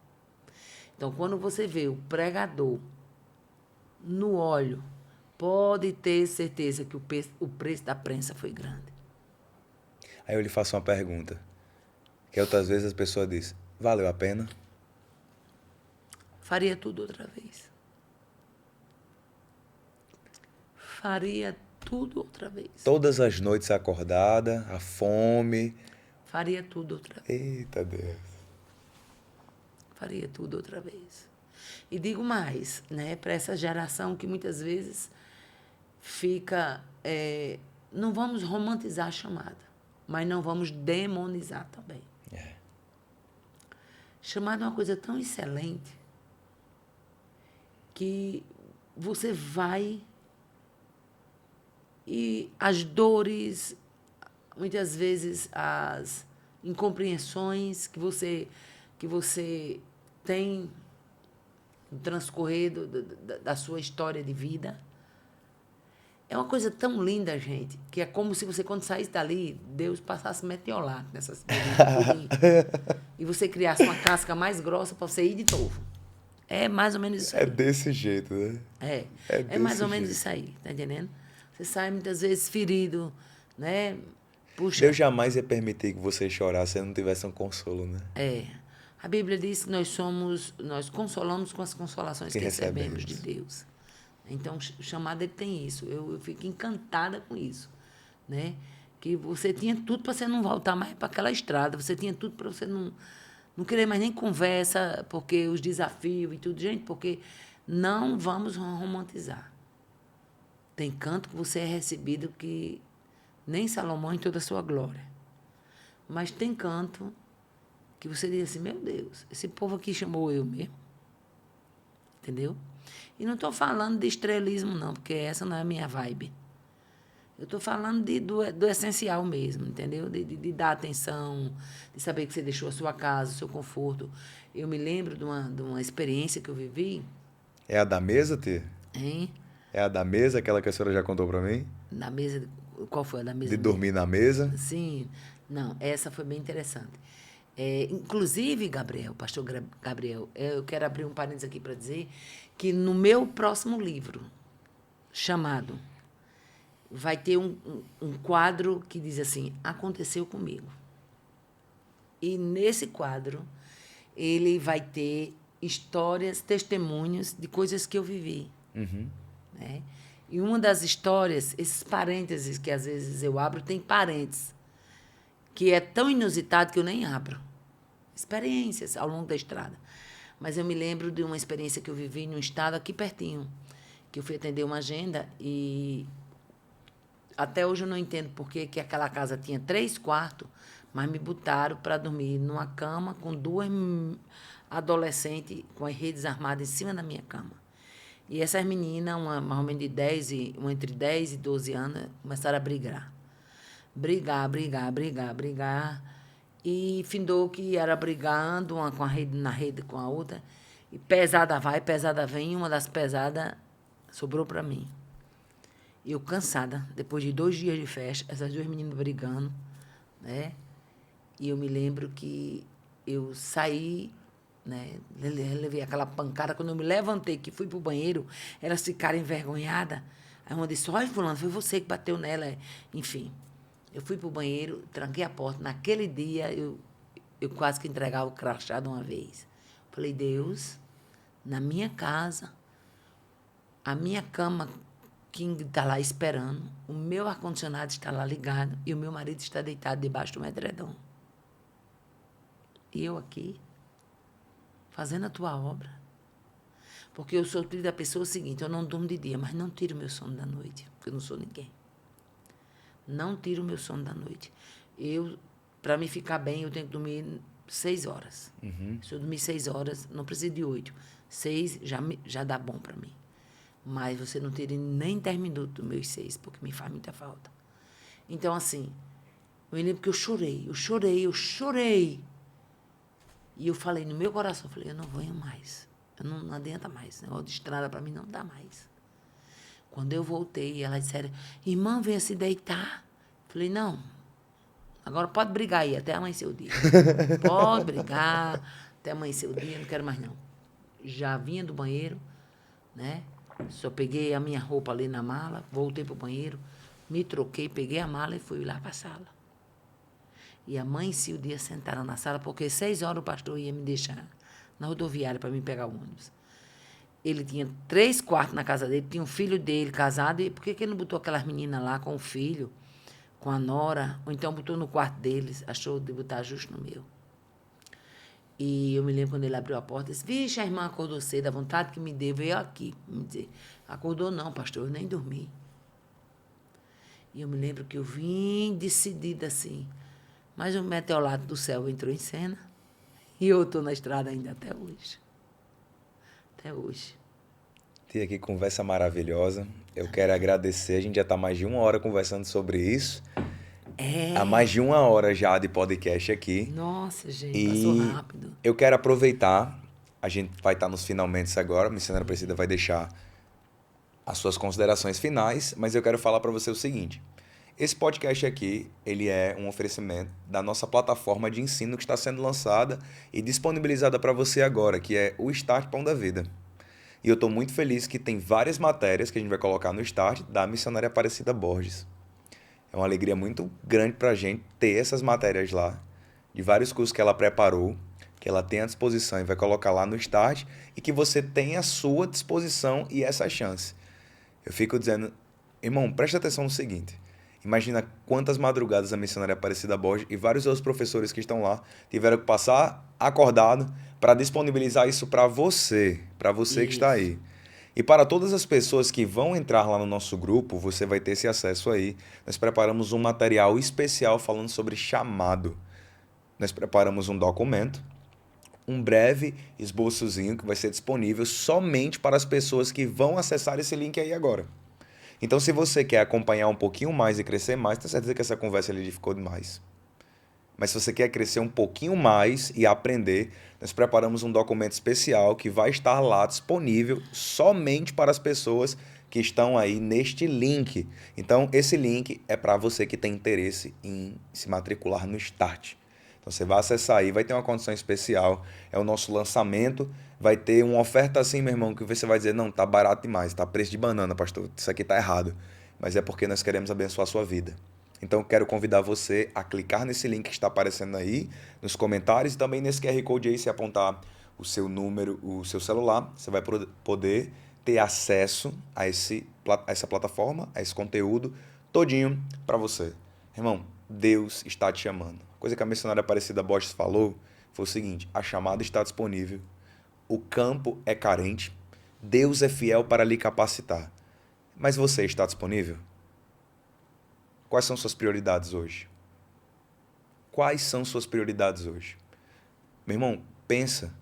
Então, quando você vê o pregador no óleo, pode ter certeza que o preço da prensa foi grande. Aí eu lhe faço uma pergunta. Que outras vezes as pessoas dizem, valeu a pena? Faria tudo outra vez. Faria tudo outra vez. Todas as noites acordada, a fome. Faria tudo outra vez. Eita Deus. Faria tudo outra vez. E digo mais, né, para essa geração que muitas vezes fica... não vamos romantizar a chamada, mas não vamos demonizar também. É. Chamada é uma coisa tão excelente que você vai e as dores, muitas vezes as incompreensões que você tem no transcorrer da sua história de vida. É uma coisa tão linda, gente, que é como se você, quando saísse dali, Deus passasse meteorolato nessa cidade. E você criasse uma casca mais grossa para você ir de novo. É mais ou menos isso aí. É desse jeito, né? É mais ou menos jeito. isso aí, tá entendendo? Você sai muitas vezes ferido, né? Puxa. Deus jamais ia permitir que você chorasse se não tivesse um consolo, né? A Bíblia diz que nós consolamos com as consolações que recebemos de Deus. Então, o chamado ele tem isso. Eu fico encantada com isso, né? Que você tinha tudo para você não voltar mais para aquela estrada. Você tinha tudo para você não querer mais nem conversa, porque os desafios e tudo. Gente, porque não vamos romantizar. Tem canto que você é recebido que nem Salomão em toda a sua glória. Mas tem canto que você diz assim, meu Deus, esse povo aqui chamou eu mesmo. Entendeu? E não estou falando de estrelismo, não, porque essa não é a minha vibe. Eu estou falando do essencial mesmo, entendeu? De dar atenção, de saber que você deixou a sua casa, o seu conforto. Eu me lembro de uma experiência que eu vivi. É a da mesa, Tê? Hein? É a da mesa, aquela que a senhora já contou para mim? Na mesa, qual foi a da mesa? De dormir na mesa? Sim. Não, essa foi bem interessante. Inclusive, pastor Gabriel, eu quero abrir um parênteses aqui para dizer que no meu próximo livro, chamado, vai ter um quadro que diz assim, aconteceu comigo. E nesse quadro, ele vai ter histórias, testemunhos de coisas que eu vivi. Uhum. Né? E uma das histórias, esses parênteses que às vezes eu abro, tem parênteses, que é tão inusitado que eu nem abro. Experiências ao longo da estrada. Mas eu me lembro de uma experiência que eu vivi num estado aqui pertinho, que eu fui atender uma agenda e até hoje eu não entendo por que aquela casa tinha 3 quartos, mas me botaram para dormir numa cama com 2 adolescentes com as redes armadas em cima da minha cama. E essas meninas, uma mais ou menos uma entre 10 e 12 anos, começaram a brigar. Brigar. E findou que era brigando, uma com a rede, na rede com a outra. E pesada vai, pesada vem. Uma das pesadas sobrou para mim. E eu cansada, depois de 2 dias de festa, essas 2 meninas brigando, né? E eu me lembro que eu saí, né? Levei aquela pancada. Quando eu me levantei, que fui pro banheiro, elas ficaram envergonhadas. Aí uma disse, olha, fulano, foi você que bateu nela. Enfim, eu fui pro banheiro, tranquei a porta. Naquele dia, eu quase que entregava o crachá de uma vez. Falei, Deus, na minha casa, a minha cama King está lá esperando, o meu ar-condicionado está lá ligado e o meu marido está deitado debaixo do edredom. E eu aqui, fazendo a tua obra. Porque eu sou da pessoa seguinte, eu não durmo de dia, mas não tiro meu sono da noite, porque eu não sou ninguém. Não tiro meu sono da noite. Para me ficar bem, eu tenho que dormir 6 horas. Se eu dormir 6 horas, não preciso de 8. 6 já dá bom para mim. Mas você não tira nem 10 minutos dos meus 6, porque me faz muita falta. Então, assim, eu me lembro que eu chorei. E eu falei no meu coração, eu falei, eu não venho mais. Não adianta mais. Negócio de estrada para mim não dá mais. Quando eu voltei, elas disseram, irmã, venha se deitar. Eu falei, não, agora pode brigar aí, até amanhecer o dia. Pode brigar, até amanhecer o dia, não quero mais não. Já vinha do banheiro, né? Só peguei a minha roupa ali na mala, voltei para o banheiro, me troquei, peguei a mala e fui lá para a sala. E a mãe e o dia sentaram na sala, porque 6 horas o pastor ia me deixar na rodoviária para me pegar o ônibus. Ele tinha 3 quartos na casa dele, tinha um filho dele casado, e por que ele não botou aquelas meninas lá com o filho, com a nora, ou então botou no quarto deles, achou de botar justo no meu. E eu me lembro quando ele abriu a porta, disse, vixe, a irmã acordou cedo, a vontade que me deu, veio aqui me dizer, acordou não, pastor, eu nem dormi. E eu me lembro que eu vim decidida assim, mas o meteorolado do céu entrou em cena e eu estou na estrada ainda até hoje. Até hoje. Tia, que conversa maravilhosa. Eu quero agradecer, a gente já está mais de 1 hora conversando sobre isso. Há mais de 1 hora já de podcast aqui. Nossa, gente, passou rápido. Eu quero aproveitar, a gente vai estar nos finalmente agora, a missionária Priscila vai deixar as suas considerações finais, mas eu quero falar para você o seguinte. Esse podcast aqui, ele é um oferecimento da nossa plataforma de ensino que está sendo lançada e disponibilizada para você agora, que é o Start Pão da Vida. E eu estou muito feliz que tem várias matérias que a gente vai colocar no Start da missionária Aparecida Borges. É uma alegria muito grande para a gente ter essas matérias lá, de vários cursos que ela preparou, que ela tem à disposição e vai colocar lá no Start, e que você tem à sua disposição e essa chance. Eu fico dizendo, irmão, presta atenção no seguinte, imagina quantas madrugadas a missionária Aparecida Borges e vários outros professores que estão lá tiveram que passar acordado para disponibilizar isso para você que está aí. E para todas as pessoas que vão entrar lá no nosso grupo, você vai ter esse acesso aí. Nós preparamos um material especial falando sobre chamado. Nós preparamos um documento, um breve esboçozinho que vai ser disponível somente para as pessoas que vão acessar esse link aí agora. Então, se você quer acompanhar um pouquinho mais e crescer mais, tenho certeza que essa conversa ele ficou demais. Mas se você quer crescer um pouquinho mais e aprender, nós preparamos um documento especial que vai estar lá disponível somente para as pessoas que estão aí neste link. Então, esse link é para você que tem interesse em se matricular no Start. Então, você vai acessar aí, vai ter uma condição especial, é o nosso lançamento, vai ter uma oferta assim, meu irmão, que você vai dizer, não, tá barato demais, tá preço de banana, pastor, isso aqui tá errado. Mas é porque nós queremos abençoar a sua vida. Então, quero convidar você a clicar nesse link que está aparecendo aí, nos comentários, e também nesse QR Code aí, se apontar o seu número, o seu celular, você vai poder ter acesso a essa plataforma, a esse conteúdo todinho para você. Irmão, Deus está te chamando. A coisa que a missionária Aparecida Borges falou foi o seguinte, a chamada está disponível, o campo é carente, Deus é fiel para lhe capacitar. Mas você está disponível? Quais são suas prioridades hoje? Quais são suas prioridades hoje? Meu irmão, pensa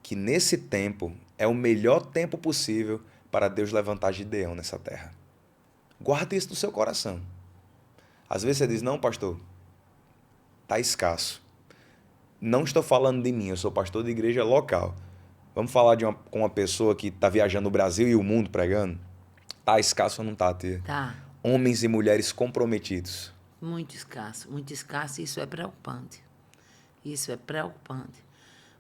que nesse tempo é o melhor tempo possível para Deus levantar Gideão nessa terra. Guarda isso no seu coração. Às vezes você diz, não, pastor, está escasso. Não estou falando de mim, eu sou pastor de igreja local. Vamos falar com uma pessoa que está viajando o Brasil e o mundo pregando? Está escasso ou não está, tia? Tá. Homens e mulheres comprometidos. Muito escasso, e isso é preocupante. Isso é preocupante,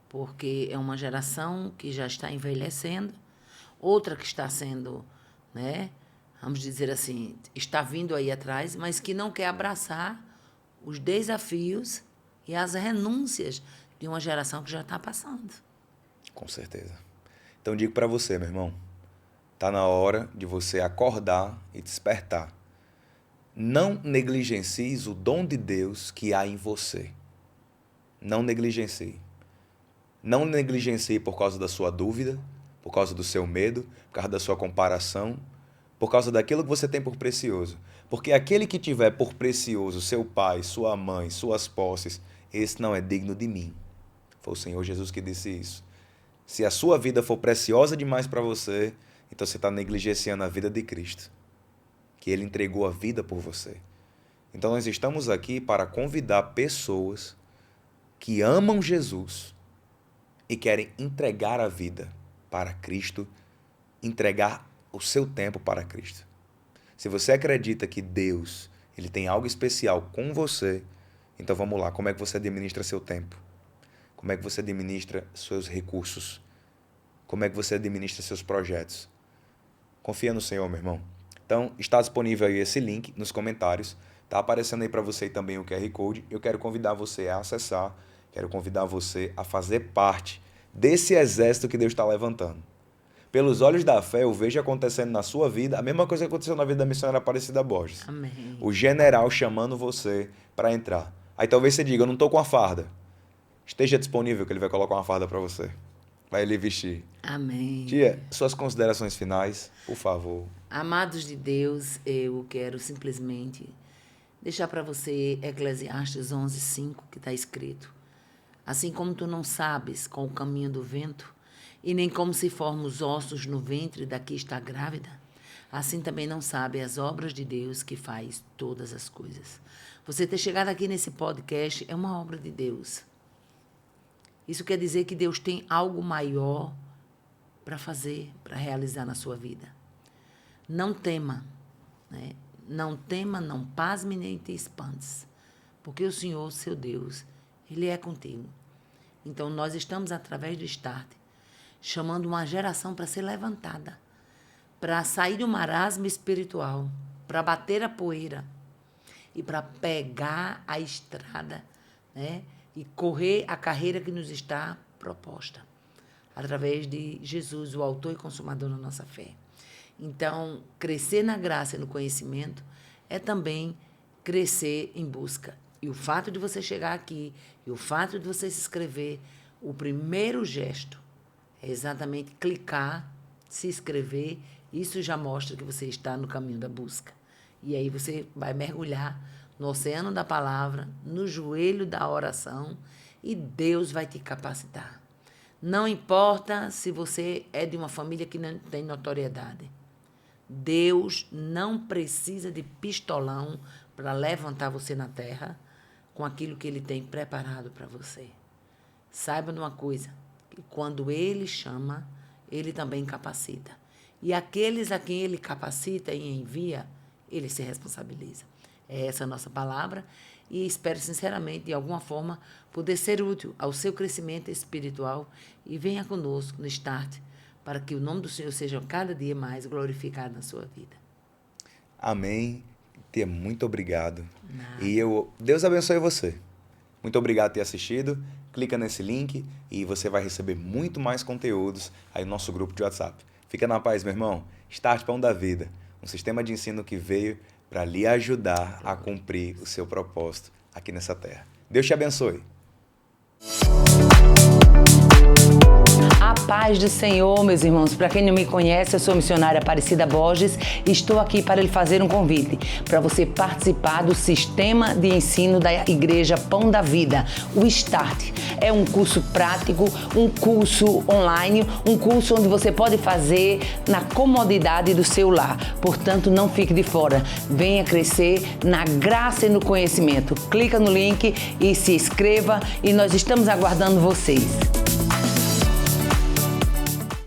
porque é uma geração que já está envelhecendo, outra que está sendo, né, vamos dizer assim, está vindo aí atrás, mas que não quer abraçar os desafios e as renúncias de uma geração que já está passando. Com certeza. Então digo para você, meu irmão, está na hora de você acordar e despertar. Não negligencies o dom de Deus que há em você. Não negligencie. Não negligencie por causa da sua dúvida, por causa do seu medo, por causa da sua comparação, por causa daquilo que você tem por precioso. Porque aquele que tiver por precioso seu pai, sua mãe, suas posses, esse não é digno de mim. Foi o Senhor Jesus que disse isso. Se a sua vida for preciosa demais para você, então você está negligenciando a vida de Cristo, que Ele entregou a vida por você. Então nós estamos aqui para convidar pessoas que amam Jesus e querem entregar a vida para Cristo, entregar o seu tempo para Cristo. Se você acredita que Deus ele tem algo especial com você, então vamos lá, como é que você administra seu tempo? Como é que você administra seus recursos? Como é que você administra seus projetos? Confia no Senhor, meu irmão. Então, está disponível aí esse link nos comentários. Está aparecendo aí para você também o QR Code. Eu quero convidar você a acessar, quero convidar você a fazer parte desse exército que Deus está levantando. Pelos olhos da fé, eu vejo acontecendo na sua vida a mesma coisa que aconteceu na vida da missionária Aparecida Borges. Amém. O general chamando você para entrar. Aí talvez você diga, eu não estou com a farda. Esteja disponível que ele vai colocar uma farda para você. Vai lhe vestir. Amém. Tia, suas considerações finais, por favor. Amados de Deus, eu quero simplesmente deixar para você Eclesiastes 11:5, que está escrito. Assim como tu não sabes qual o caminho do vento, e nem como se formam os ossos no ventre da que está grávida, assim também não sabe as obras de Deus que faz todas as coisas. Você ter chegado aqui nesse podcast é uma obra de Deus. Isso quer dizer que Deus tem algo maior para fazer, para realizar na sua vida. Não tema, né? Não tema, não pasme nem te espantes, porque o Senhor, seu Deus, Ele é contigo. Então, nós estamos, através do Start, chamando uma geração para ser levantada, para sair do marasmo espiritual, para bater a poeira e para pegar a estrada, né? E correr a carreira que nos está proposta, através de Jesus, o autor e consumador da nossa fé. Então, crescer na graça e no conhecimento é também crescer em busca. E o fato de você chegar aqui, e o fato de você se inscrever, o primeiro gesto é exatamente clicar, se inscrever, isso já mostra que você está no caminho da busca. E aí você vai mergulhar no oceano da palavra, no joelho da oração, e Deus vai te capacitar. Não importa se você é de uma família que não tem notoriedade. Deus não precisa de pistolão para levantar você na terra com aquilo que Ele tem preparado para você. Saiba de uma coisa, que quando Ele chama, Ele também capacita. E aqueles a quem Ele capacita e envia, Ele se responsabiliza. É essa a nossa palavra e espero sinceramente, de alguma forma, poder ser útil ao seu crescimento espiritual e venha conosco no Start para que o nome do Senhor seja cada dia mais glorificado na sua vida. Amém. Tia, muito obrigado. Nada. E Deus abençoe você. Muito obrigado por ter assistido. Clica nesse link e você vai receber muito mais conteúdos aí no nosso grupo de WhatsApp. Fica na paz, meu irmão. Start Pão da Vida, um sistema de ensino que veio para lhe ajudar a cumprir o seu propósito aqui nessa terra. Deus te abençoe. A paz do Senhor, meus irmãos. Para quem não me conhece, eu sou a missionária Aparecida Borges e estou aqui para lhe fazer um convite para você participar do sistema de ensino da Igreja Pão da Vida, o START. É um curso prático, um curso online, um curso onde você pode fazer na comodidade do seu lar. Portanto, não fique de fora. Venha crescer na graça e no conhecimento. Clica no link e se inscreva e nós estamos aguardando vocês.